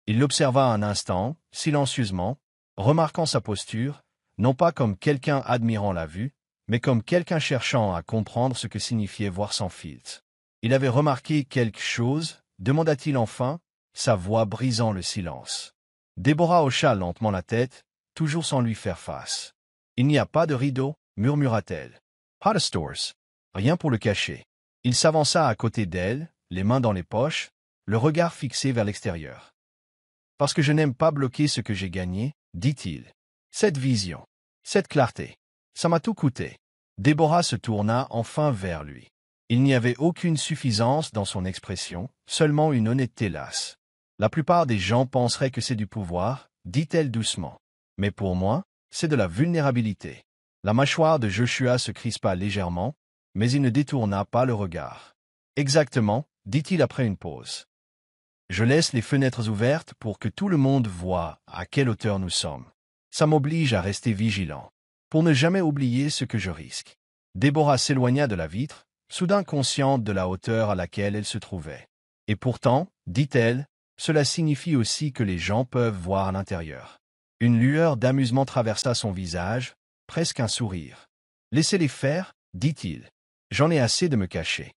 Il l'observa un instant, silencieusement, remarquant sa posture, non pas comme quelqu'un admirant la vue, mais comme quelqu'un cherchant à comprendre ce que signifiait voir sans filtre. Il avait remarqué quelque chose, demanda-t-il enfin, sa voix brisant le silence. Deborah hocha lentement la tête, toujours sans lui faire face. « Il n'y a pas de rideau, » murmura-t-elle. « Pas de stores. » Rien pour le cacher. Il s'avança à côté d'elle, les mains dans les poches, le regard fixé vers l'extérieur. « Parce que je n'aime pas bloquer ce que j'ai gagné, » dit-il. « Cette vision, cette clarté, ça m'a tout coûté. » Deborah se tourna enfin vers lui. Il n'y avait aucune suffisance dans son expression, seulement une honnêteté lasse. « La plupart des gens penseraient que c'est du pouvoir, » dit-elle doucement. « Mais pour moi, c'est de la vulnérabilité. » La mâchoire de Joshua se crispa légèrement, mais il ne détourna pas le regard. « Exactement, » dit-il après une pause. « Je laisse les fenêtres ouvertes pour que tout le monde voie à quelle hauteur nous sommes. Ça m'oblige à rester vigilant. pour ne jamais oublier ce que je risque. Déborah s'éloigna de la vitre, soudain consciente de la hauteur à laquelle elle se trouvait. Et pourtant, dit-elle, cela signifie aussi que les gens peuvent voir à l'intérieur. Une lueur d'amusement traversa son visage, presque un sourire. « Laissez-les faire, dit-il. J'en ai assez de me cacher. »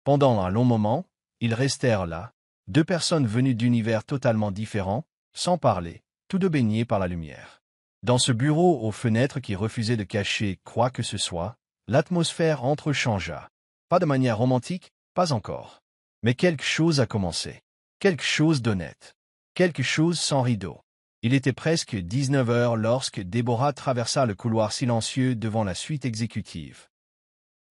Pendant un long moment, ils restèrent là, deux personnes venues d'univers totalement différents, sans parler, tous deux baignés par la lumière. Dans ce bureau aux fenêtres qui refusait de cacher quoi que ce soit, l'atmosphère entrechangea. Pas de manière romantique, pas encore. Mais quelque chose a commencé. Quelque chose d'honnête. Quelque chose sans rideau. Il était presque 19 heures lorsque Déborah traversa le couloir silencieux devant la suite exécutive.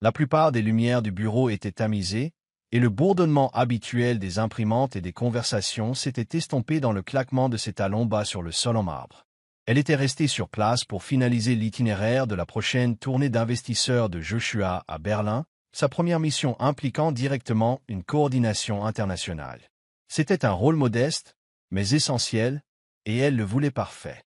La plupart des lumières du bureau étaient tamisées, et le bourdonnement habituel des imprimantes et des conversations s'était estompé dans le claquement de ses talons bas sur le sol en marbre. Elle était restée sur place pour finaliser l'itinéraire de la prochaine tournée d'investisseurs de Joshua à Berlin, sa première mission impliquant directement une coordination internationale. C'était un rôle modeste, mais essentiel, et elle le voulait parfait.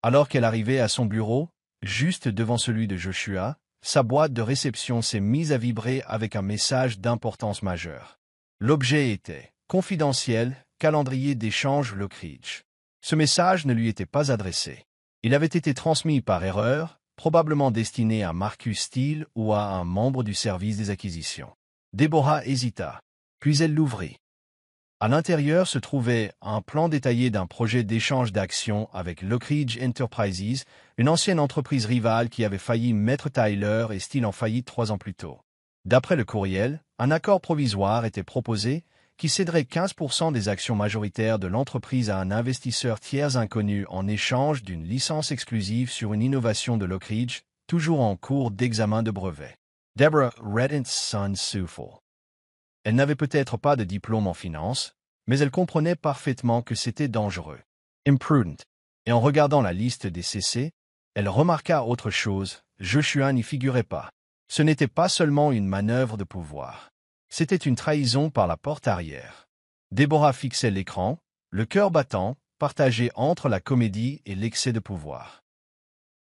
Alors qu'elle arrivait à son bureau, juste devant celui de Joshua, sa boîte de réception s'est mise à vibrer avec un message d'importance majeure. L'objet était « Confidentiel, calendrier d'échange Lockridge ». Ce message ne lui était pas adressé. Il avait été transmis par erreur, probablement destiné à Marcus Steele ou à un membre du service des acquisitions. Déborah hésita, puis elle l'ouvrit. À l'intérieur se trouvait un plan détaillé d'un projet d'échange d'actions avec Lockridge Enterprises, une ancienne entreprise rivale qui avait failli mettre Tyler et Steele en faillite 3 ans plus tôt. D'après le courriel, un accord provisoire était proposé qui céderait 15% des actions majoritaires de l'entreprise à un investisseur tiers inconnu en échange d'une licence exclusive sur une innovation de Lockridge, toujours en cours d'examen de brevet. Deborah Redden's son Souffle. Elle n'avait peut-être pas de diplôme en finance, mais elle comprenait parfaitement que c'était dangereux. Imprudent. Et en regardant la liste des CC, elle remarqua autre chose, Joshua n'y figurait pas. Ce n'était pas seulement une manœuvre de pouvoir. C'était une trahison par la porte arrière. Déborah fixait l'écran, le cœur battant, partagé entre la comédie et l'excès de pouvoir.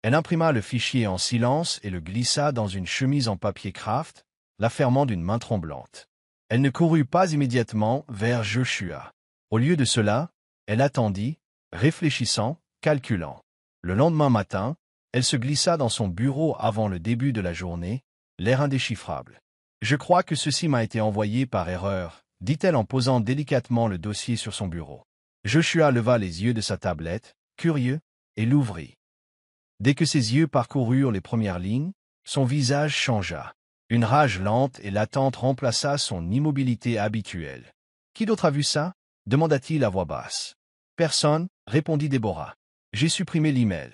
Elle imprima le fichier en silence et le glissa dans une chemise en papier craft, la fermant d'une main tremblante. Elle ne courut pas immédiatement vers Joshua. Au lieu de cela, elle attendit, réfléchissant, calculant. Le lendemain matin, elle se glissa dans son bureau avant le début de la journée, l'air indéchiffrable. « Je crois que ceci m'a été envoyé par erreur », dit-elle en posant délicatement le dossier sur son bureau. Joshua leva les yeux de sa tablette, curieux, et l'ouvrit. Dès que ses yeux parcoururent les premières lignes, son visage changea. Une rage lente et latente remplaça son immobilité habituelle. « Qui d'autre a vu ça ?» demanda-t-il à voix basse. « Personne », répondit Déborah. « J'ai supprimé l'email. »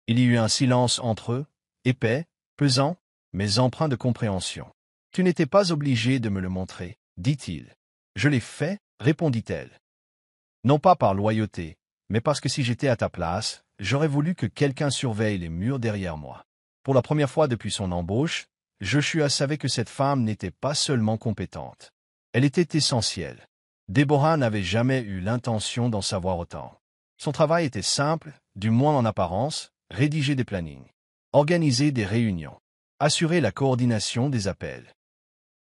Il y eut un silence entre eux, épais, pesant, mais empreint de compréhension. « Tu n'étais pas obligé de me le montrer, » dit-il. « Je l'ai fait, » répondit-elle. « Non pas par loyauté, mais parce que si j'étais à ta place, j'aurais voulu que quelqu'un surveille les murs derrière moi. » Pour la première fois depuis son embauche, Joshua savait que cette femme n'était pas seulement compétente. Elle était essentielle. Déborah n'avait jamais eu l'intention d'en savoir autant. Son travail était simple, du moins en apparence, rédiger des plannings, organiser des réunions, assurer la coordination des appels.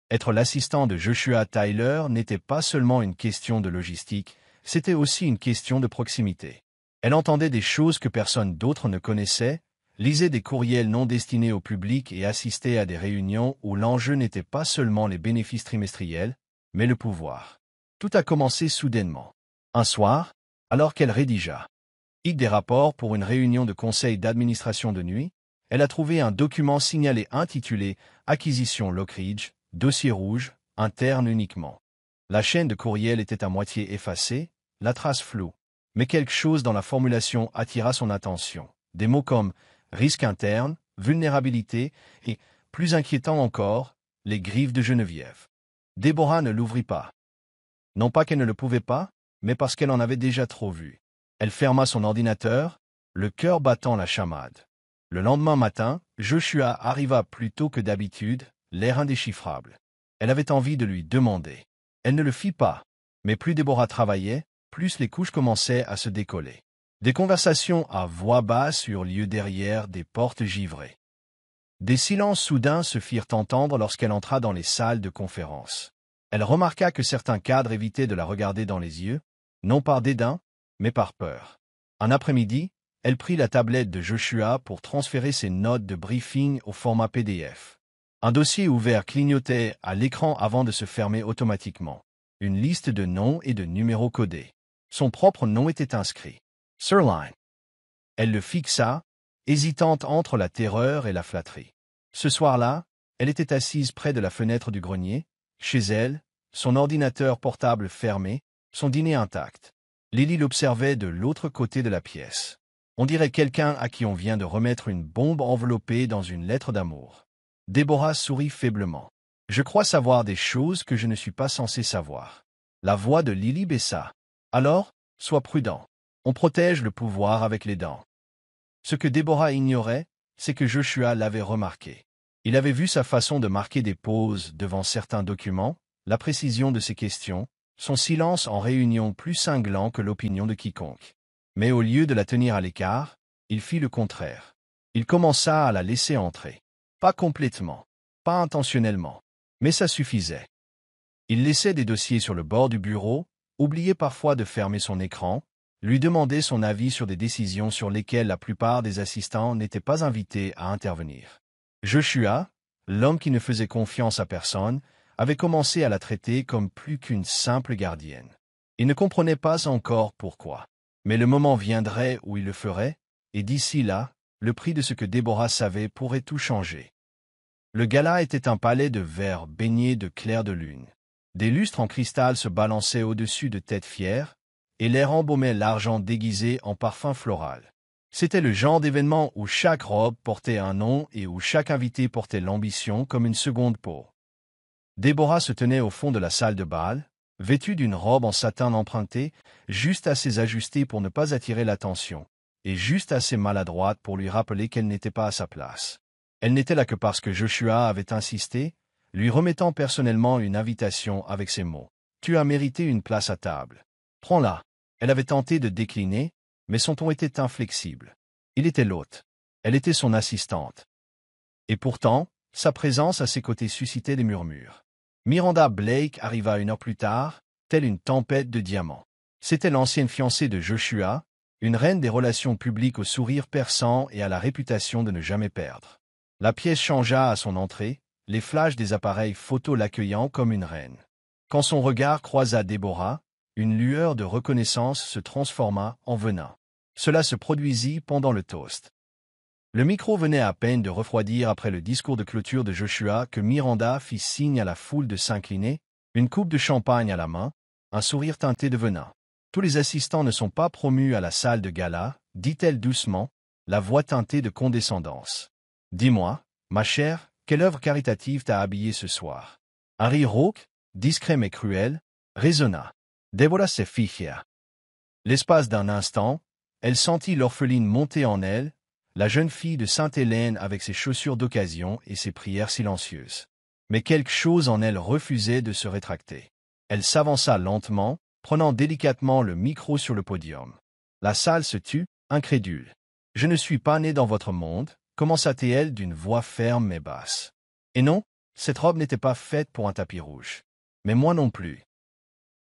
Être l'assistant de Joshua Tyler n'était pas seulement une question de logistique, c'était aussi une question de proximité. Elle entendait des choses que personne d'autre ne connaissait, lisait des courriels non destinés au public et assistait à des réunions où l'enjeu n'était pas seulement les bénéfices trimestriels, mais le pouvoir. Tout a commencé soudainement. Un soir, alors qu'elle rédigea des rapports pour une réunion de conseil d'administration de nuit, elle a trouvé un document signalé intitulé « Acquisition Lockridge, dossier rouge, interne uniquement ». La chaîne de courriel était à moitié effacée, la trace floue, mais quelque chose dans la formulation attira son attention. Des mots comme risque interne, vulnérabilité et, plus inquiétant encore, les griffes de Geneviève. Déborah ne l'ouvrit pas. Non pas qu'elle ne le pouvait pas, mais parce qu'elle en avait déjà trop vu. Elle ferma son ordinateur, le cœur battant la chamade. Le lendemain matin, Joshua arriva plus tôt que d'habitude, l'air indéchiffrable. Elle avait envie de lui demander. Elle ne le fit pas, mais plus Déborah travaillait, plus les couches commençaient à se décoller. Des conversations à voix basse eurent lieu derrière des portes givrées. Des silences soudains se firent entendre lorsqu'elle entra dans les salles de conférence. Elle remarqua que certains cadres évitaient de la regarder dans les yeux, non par dédain, mais par peur. Un après-midi, elle prit la tablette de Joshua pour transférer ses notes de briefing au format PDF. Un dossier ouvert clignotait à l'écran avant de se fermer automatiquement. Une liste de noms et de numéros codés. Son propre nom était inscrit. Sirline. Elle le fixa, hésitante entre la terreur et la flatterie. Ce soir-là, elle était assise près de la fenêtre du grenier, chez elle, son ordinateur portable fermé, son dîner intact. Lily l'observait de l'autre côté de la pièce. On dirait quelqu'un à qui on vient de remettre une bombe enveloppée dans une lettre d'amour. Déborah sourit faiblement. « Je crois savoir des choses que je ne suis pas censé savoir. » La voix de Lily baissa. « Alors, sois prudent. On protège le pouvoir avec les dents. » Ce que Déborah ignorait, c'est que Joshua l'avait remarqué. Il avait vu sa façon de marquer des pauses devant certains documents, la précision de ses questions, son silence en réunion plus cinglant que l'opinion de quiconque. Mais au lieu de la tenir à l'écart, il fit le contraire. Il commença à la laisser entrer. Pas complètement, pas intentionnellement, mais ça suffisait. Il laissait des dossiers sur le bord du bureau, oubliait parfois de fermer son écran, lui demandait son avis sur des décisions sur lesquelles la plupart des assistants n'étaient pas invités à intervenir. Joshua, l'homme qui ne faisait confiance à personne, avait commencé à la traiter comme plus qu'une simple gardienne. Il ne comprenait pas encore pourquoi. Mais le moment viendrait où il le ferait, et d'ici là, le prix de ce que Déborah savait pourrait tout changer. Le gala était un palais de verre baigné de clair de lune. Des lustres en cristal se balançaient au-dessus de têtes fières, et l'air embaumait l'argent déguisé en parfum floral. C'était le genre d'événement où chaque robe portait un nom et où chaque invité portait l'ambition comme une seconde peau. Déborah se tenait au fond de la salle de bal, vêtue d'une robe en satin emprunté, juste assez ajustée pour ne pas attirer l'attention, et juste assez maladroite pour lui rappeler qu'elle n'était pas à sa place. Elle n'était là que parce que Joshua avait insisté, lui remettant personnellement une invitation avec ces mots. « Tu as mérité une place à table. Prends-la. » Elle avait tenté de décliner, mais son ton était inflexible. Il était l'hôte. Elle était son assistante. Et pourtant, sa présence à ses côtés suscitait des murmures. Miranda Blake arriva 1 heure plus tard, telle une tempête de diamants. C'était l'ancienne fiancée de Joshua, une reine des relations publiques au sourire perçant et à la réputation de ne jamais perdre. La pièce changea à son entrée, les flashs des appareils photo l'accueillant comme une reine. Quand son regard croisa Déborah, une lueur de reconnaissance se transforma en venin. Cela se produisit pendant le toast. Le micro venait à peine de refroidir après le discours de clôture de Joshua que Miranda fit signe à la foule de s'incliner, une coupe de champagne à la main, un sourire teinté de venin. « Tous les assistants ne sont pas promus à la salle de gala, dit-elle doucement, la voix teintée de condescendance. Dis-moi, ma chère, quelle œuvre caritative t'a habillée ce soir ?» Un rire rauque, discret mais cruel, résonna. Déborah se figea. L'espace d'un instant, elle sentit l'orpheline monter en elle, la jeune fille de Sainte-Hélène avec ses chaussures d'occasion et ses prières silencieuses. Mais quelque chose en elle refusait de se rétracter. Elle s'avança lentement, prenant délicatement le micro sur le podium. La salle se tut, incrédule. « Je ne suis pas née dans votre monde », commença-t-elle d'une voix ferme mais basse. Et non, cette robe n'était pas faite pour un tapis rouge. Mais moi non plus.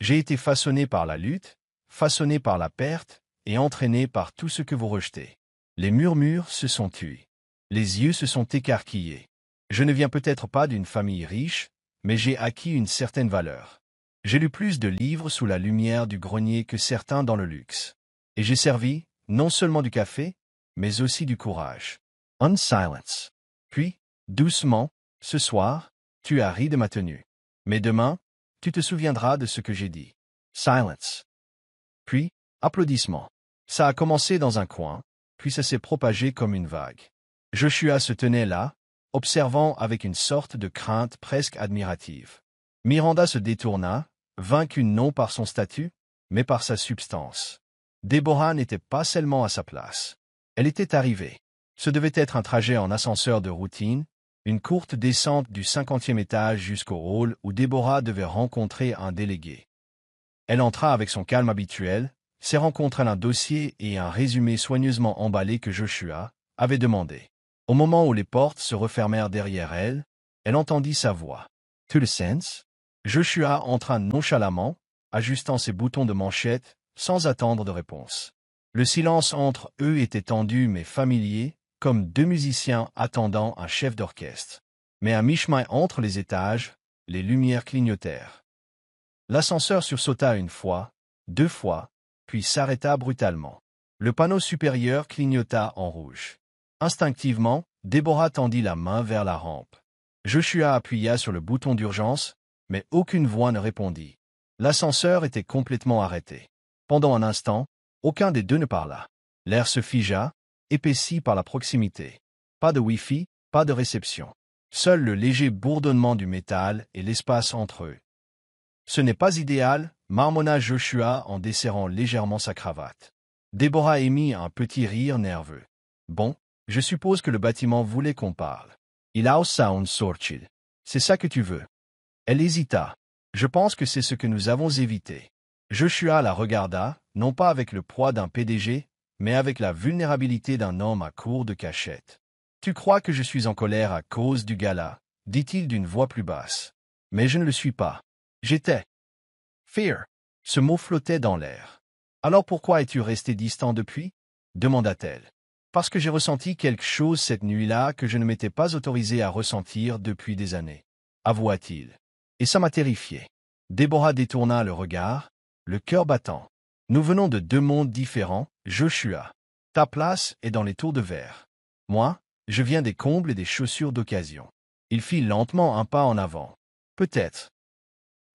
J'ai été façonnée par la lutte, façonnée par la perte, et entraînée par tout ce que vous rejetez. Les murmures se sont tus. Les yeux se sont écarquillés. Je ne viens peut-être pas d'une famille riche, mais j'ai acquis une certaine valeur. J'ai lu plus de livres sous la lumière du grenier que certains dans le luxe. Et j'ai servi, non seulement du café, mais aussi du courage. Un silence. Puis, doucement, ce soir, tu as ri de ma tenue. Mais demain, tu te souviendras de ce que j'ai dit. Silence. Puis, applaudissements. Ça a commencé dans un coin, puis ça s'est propagé comme une vague. Joshua se tenait là, observant avec une sorte de crainte presque admirative. Miranda se détourna, vaincue non par son statut, mais par sa substance. Déborah n'était pas seulement à sa place. Elle était arrivée. Ce devait être un trajet en ascenseur de routine, une courte descente du 50e étage jusqu'au hall où Déborah devait rencontrer un délégué. Elle entra avec son calme habituel, ces rencontres un dossier et un résumé soigneusement emballé que Joshua avait demandé. Au moment où les portes se refermèrent derrière elle, elle entendit sa voix. « To the sense ?» Joshua entra nonchalamment, ajustant ses boutons de manchette, sans attendre de réponse. Le silence entre eux était tendu mais familier, comme deux musiciens attendant un chef d'orchestre. Mais à mi-chemin entre les étages, les lumières clignotèrent. L'ascenseur sursauta une fois, deux fois, puis s'arrêta brutalement. Le panneau supérieur clignota en rouge. Instinctivement, Déborah tendit la main vers la rampe. Joshua appuya sur le bouton d'urgence, mais aucune voix ne répondit. L'ascenseur était complètement arrêté. Pendant un instant, aucun des deux ne parla. L'air se figea, épaissi par la proximité. Pas de Wi-Fi, pas de réception. Seul le léger bourdonnement du métal et l'espace entre eux. Ce n'est pas idéal, marmonna Joshua en desserrant légèrement sa cravate. Déborah émit un petit rire nerveux. Bon, je suppose que le bâtiment voulait qu'on parle. Il a sound sortil. C'est ça que tu veux. Elle hésita. Je pense que c'est ce que nous avons évité. Joshua la regarda, non pas avec le poids d'un PDG, mais avec la vulnérabilité d'un homme à court de cachette. Tu crois que je suis en colère à cause du gala, dit-il d'une voix plus basse. Mais je ne le suis pas. J'étais. Fear. Ce mot flottait dans l'air. Alors pourquoi es-tu resté distant depuis? Demanda-t-elle. Parce que j'ai ressenti quelque chose cette nuit-là que je ne m'étais pas autorisé à ressentir depuis des années. Avoua-t-il. Et ça m'a terrifié. Déborah détourna le regard, le cœur battant. Nous venons de deux mondes différents, Joshua. Ta place est dans les tours de verre. Moi, je viens des combles et des chaussures d'occasion. Il fit lentement un pas en avant. Peut-être.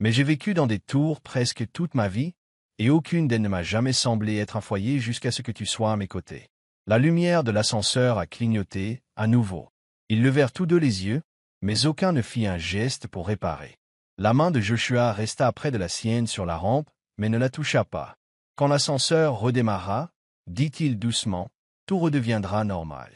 Mais j'ai vécu dans des tours presque toute ma vie, et aucune d'elles ne m'a jamais semblé être un foyer jusqu'à ce que tu sois à mes côtés. La lumière de l'ascenseur a clignoté, à nouveau. Ils levèrent tous deux les yeux, mais aucun ne fit un geste pour réparer. La main de Joshua resta près de la sienne sur la rampe, mais ne la toucha pas. Quand l'ascenseur redémarra, dit-il doucement, tout redeviendra normal.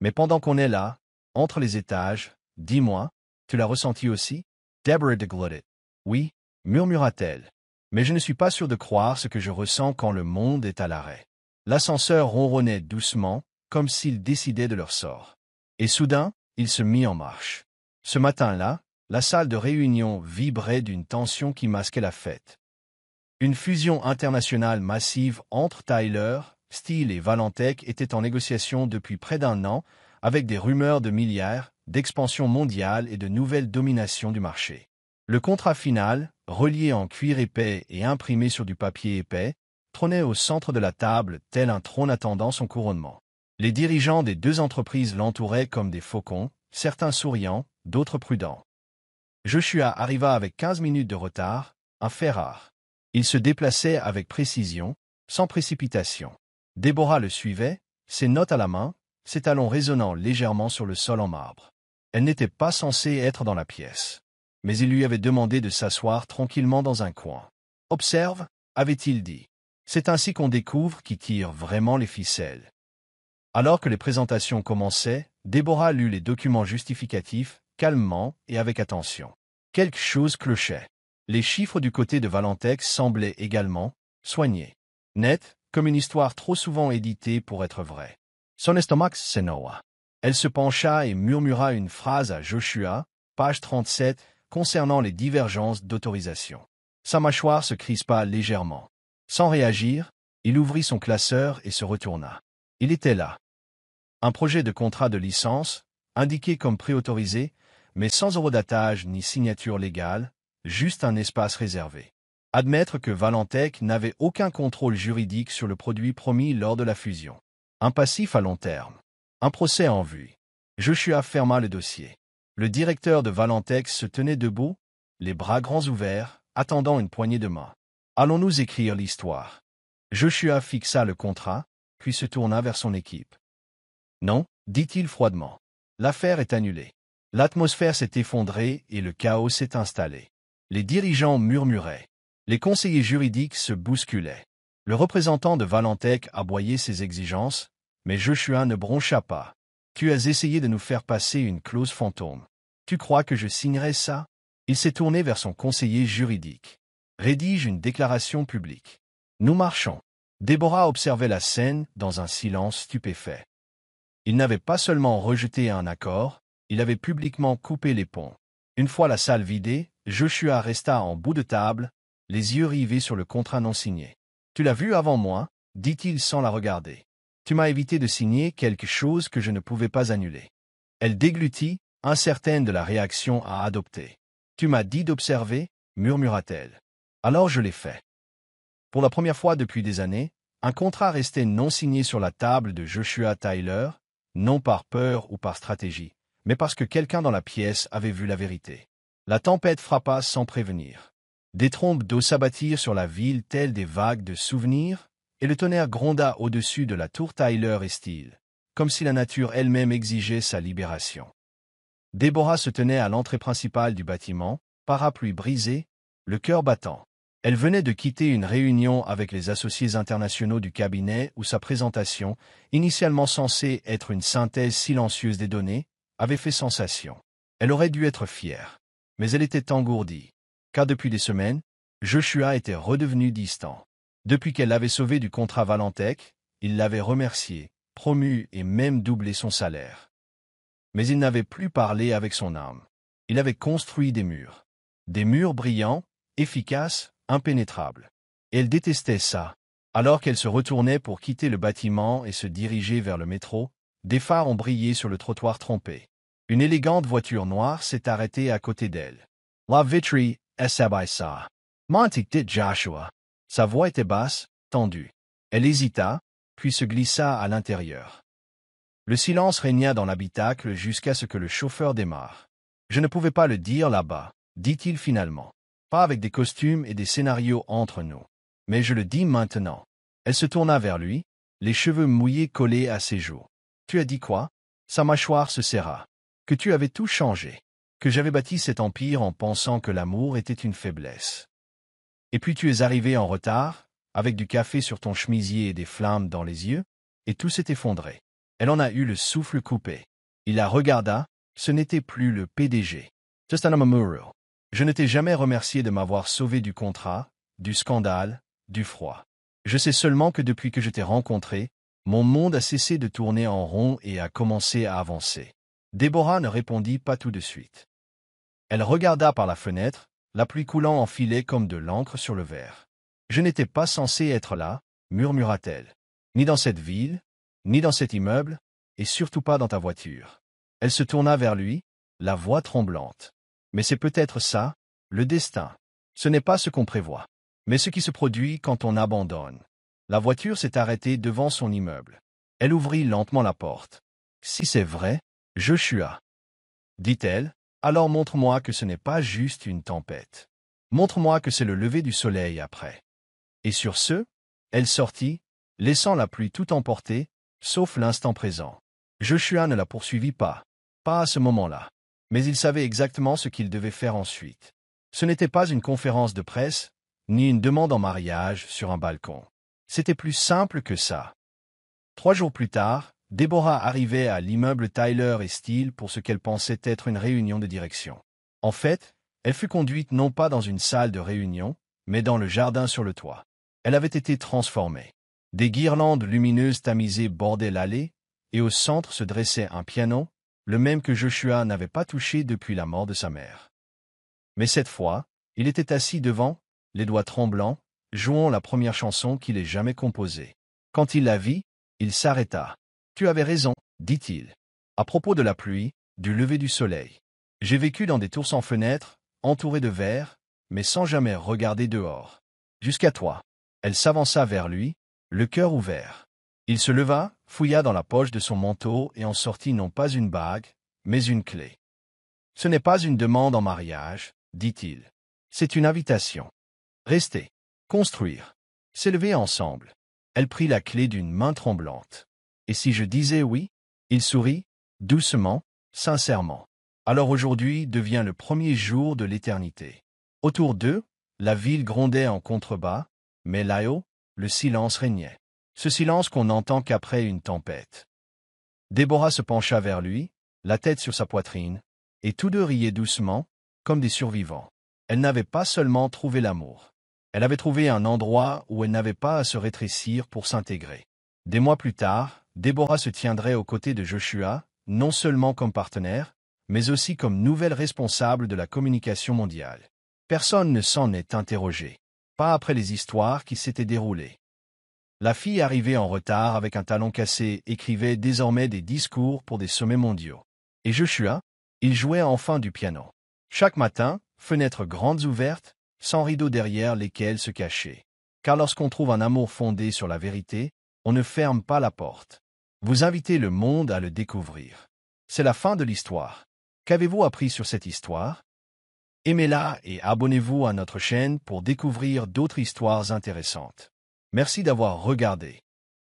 Mais pendant qu'on est là, entre les étages, dis-moi, tu l'as ressenti aussi? Deborah déglutit. Oui, murmura-t-elle. Mais je ne suis pas sûr de croire ce que je ressens quand le monde est à l'arrêt. L'ascenseur ronronnait doucement, comme s'il décidait de leur sort. Et soudain, il se mit en marche. Ce matin-là, la salle de réunion vibrait d'une tension qui masquait la fête. Une fusion internationale massive entre Tyler, Steele et Valentech était en négociation depuis près d'un an, avec des rumeurs de milliards, d'expansion mondiale et de nouvelles dominations du marché. Le contrat final, relié en cuir épais et imprimé sur du papier épais, trônait au centre de la table tel un trône attendant son couronnement. Les dirigeants des deux entreprises l'entouraient comme des faucons, certains souriants, d'autres prudents. Joshua arriva avec 15 minutes de retard, un fait rare. Il se déplaçait avec précision, sans précipitation. Déborah le suivait, ses notes à la main, ses talons résonnant légèrement sur le sol en marbre. Elle n'était pas censée être dans la pièce. Mais il lui avait demandé de s'asseoir tranquillement dans un coin. « Observe » avait-il dit. C'est ainsi qu'on découvre qui tire vraiment les ficelles. Alors que les présentations commençaient, Déborah lut les documents justificatifs, calmement et avec attention. Quelque chose clochait. Les chiffres du côté de Valentech semblaient également soignés. Net, comme une histoire trop souvent éditée pour être vraie. Son estomac s'énoua. Elle se pencha et murmura une phrase à Joshua, page 37, concernant les divergences d'autorisation. Sa mâchoire se crispa légèrement. Sans réagir, il ouvrit son classeur et se retourna. Il était là. Un projet de contrat de licence, indiqué comme préautorisé, mais sans horodatage ni signature légale, juste un espace réservé. Admettre que Valentech n'avait aucun contrôle juridique sur le produit promis lors de la fusion. Un passif à long terme. Un procès en vue. Joshua ferma le dossier. Le directeur de Valentech se tenait debout, les bras grands ouverts, attendant une poignée de main. Allons-nous écrire l'histoire? Joshua fixa le contrat, puis se tourna vers son équipe. Non, dit-il froidement. L'affaire est annulée. L'atmosphère s'est effondrée et le chaos s'est installé. Les dirigeants murmuraient. Les conseillers juridiques se bousculaient. Le représentant de Valentech aboyait ses exigences, mais Joshua ne broncha pas. Tu as essayé de nous faire passer une clause fantôme. Tu crois que je signerai ça? Il s'est tourné vers son conseiller juridique. Rédige une déclaration publique. Nous marchons. Déborah observait la scène dans un silence stupéfait. Il n'avait pas seulement rejeté un accord, il avait publiquement coupé les ponts. Une fois la salle vidée, Joshua resta en bout de table, les yeux rivés sur le contrat non signé. « Tu l'as vu avant moi » dit-il sans la regarder. « Tu m'as évité de signer quelque chose que je ne pouvais pas annuler. » Elle déglutit, incertaine de la réaction à adopter. « Tu m'as dit d'observer » murmura-t-elle. « Alors je l'ai fait. » Pour la première fois depuis des années, un contrat restait non signé sur la table de Joshua Tyler, non par peur ou par stratégie, mais parce que quelqu'un dans la pièce avait vu la vérité. La tempête frappa sans prévenir. Des trombes d'eau s'abattirent sur la ville telles des vagues de souvenirs, et le tonnerre gronda au-dessus de la tour Tyler et Steele, comme si la nature elle-même exigeait sa libération. Déborah se tenait à l'entrée principale du bâtiment, parapluie brisé, le cœur battant. Elle venait de quitter une réunion avec les associés internationaux du cabinet où sa présentation, initialement censée être une synthèse silencieuse des données, avait fait sensation. Elle aurait dû être fière. Mais elle était engourdie, car depuis des semaines, Joshua était redevenu distant. Depuis qu'elle l'avait sauvé du contrat Valentech, il l'avait remercié, promu et même doublé son salaire. Mais il n'avait plus parlé avec son âme. Il avait construit des murs. Des murs brillants, efficaces, impénétrables. Et elle détestait ça. Alors qu'elle se retournait pour quitter le bâtiment et se diriger vers le métro, des phares ont brillé sur le trottoir trempé. Une élégante voiture noire s'est arrêtée à côté d'elle. La vitrine s'abaissa. Monty, dit Joshua. Sa voix était basse, tendue. Elle hésita, puis se glissa à l'intérieur. Le silence régna dans l'habitacle jusqu'à ce que le chauffeur démarre. « Je ne pouvais pas le dire là-bas, » dit-il finalement. « Pas avec des costumes et des scénarios entre nous. Mais je le dis maintenant. » Elle se tourna vers lui, les cheveux mouillés collés à ses joues. « Tu as dit quoi ?» Sa mâchoire se serra. « Que tu avais tout changé. Que j'avais bâti cet empire en pensant que l'amour était une faiblesse. Et puis tu es arrivé en retard, avec du café sur ton chemisier et des flammes dans les yeux, et tout s'est effondré. » Elle en a eu le souffle coupé. Il la regarda, ce n'était plus le PDG. « Just an amuru. Je ne t'ai jamais remercié de m'avoir sauvé du contrat, du scandale, du froid. Je sais seulement que depuis que je t'ai rencontré, mon monde a cessé de tourner en rond et a commencé à avancer. » Déborah ne répondit pas tout de suite. Elle regarda par la fenêtre, la pluie coulant en filets comme de l'encre sur le verre. « Je n'étais pas censée être là, » murmura-t-elle. « Ni dans cette ville, ni dans cet immeuble, et surtout pas dans ta voiture. » Elle se tourna vers lui, la voix tremblante. « Mais c'est peut-être ça, le destin. Ce n'est pas ce qu'on prévoit, mais ce qui se produit quand on abandonne. » La voiture s'est arrêtée devant son immeuble. Elle ouvrit lentement la porte. « Si c'est vrai, Joshua, » dit-elle, « alors montre-moi que ce n'est pas juste une tempête. Montre-moi que c'est le lever du soleil après. » Et sur ce, elle sortit, laissant la pluie tout emporter, sauf l'instant présent. Joshua ne la poursuivit pas à ce moment-là. Mais il savait exactement ce qu'il devait faire ensuite. Ce n'était pas une conférence de presse, ni une demande en mariage sur un balcon. C'était plus simple que ça. 3 jours plus tard, Déborah arrivait à l'immeuble Tyler et Steele pour ce qu'elle pensait être une réunion de direction. En fait, elle fut conduite non pas dans une salle de réunion, mais dans le jardin sur le toit. Elle avait été transformée. Des guirlandes lumineuses tamisées bordaient l'allée, et au centre se dressait un piano, le même que Joshua n'avait pas touché depuis la mort de sa mère. Mais cette fois, il était assis devant, les doigts tremblants, jouant la première chanson qu'il ait jamais composée. Quand il la vit, il s'arrêta. « Tu avais raison, » dit-il. « À propos de la pluie, du lever du soleil. J'ai vécu dans des tours sans fenêtres, entouré de verre, mais sans jamais regarder dehors. Jusqu'à toi. » Elle s'avança vers lui, le cœur ouvert. Il se leva, fouilla dans la poche de son manteau et en sortit non pas une bague, mais une clé. « Ce n'est pas une demande en mariage, » dit-il. « C'est une invitation. Rester. Construire. S'élever ensemble. » Elle prit la clé d'une main tremblante. « Et si je disais oui ?» Il sourit, doucement, sincèrement. Alors aujourd'hui devient le premier jour de l'éternité. Autour d'eux, la ville grondait en contrebas, mais là-haut, le silence régnait. Ce silence qu'on n'entend qu'après une tempête. Déborah se pencha vers lui, la tête sur sa poitrine, et tous deux riaient doucement, comme des survivants. Elle n'avait pas seulement trouvé l'amour. Elle avait trouvé un endroit où elle n'avait pas à se rétrécir pour s'intégrer. Des mois plus tard, Déborah se tiendrait aux côtés de Joshua, non seulement comme partenaire, mais aussi comme nouvelle responsable de la communication mondiale. Personne ne s'en est interrogé. Pas après les histoires qui s'étaient déroulées. La fille arrivée en retard avec un talon cassé écrivait désormais des discours pour des sommets mondiaux. Et Joshua, il jouait enfin du piano. Chaque matin, fenêtres grandes ouvertes, sans rideaux derrière lesquels se cacher. Car lorsqu'on trouve un amour fondé sur la vérité, on ne ferme pas la porte. Vous invitez le monde à le découvrir. C'est la fin de l'histoire. Qu'avez-vous appris sur cette histoire? Aimez-la et abonnez-vous à notre chaîne pour découvrir d'autres histoires intéressantes. Merci d'avoir regardé.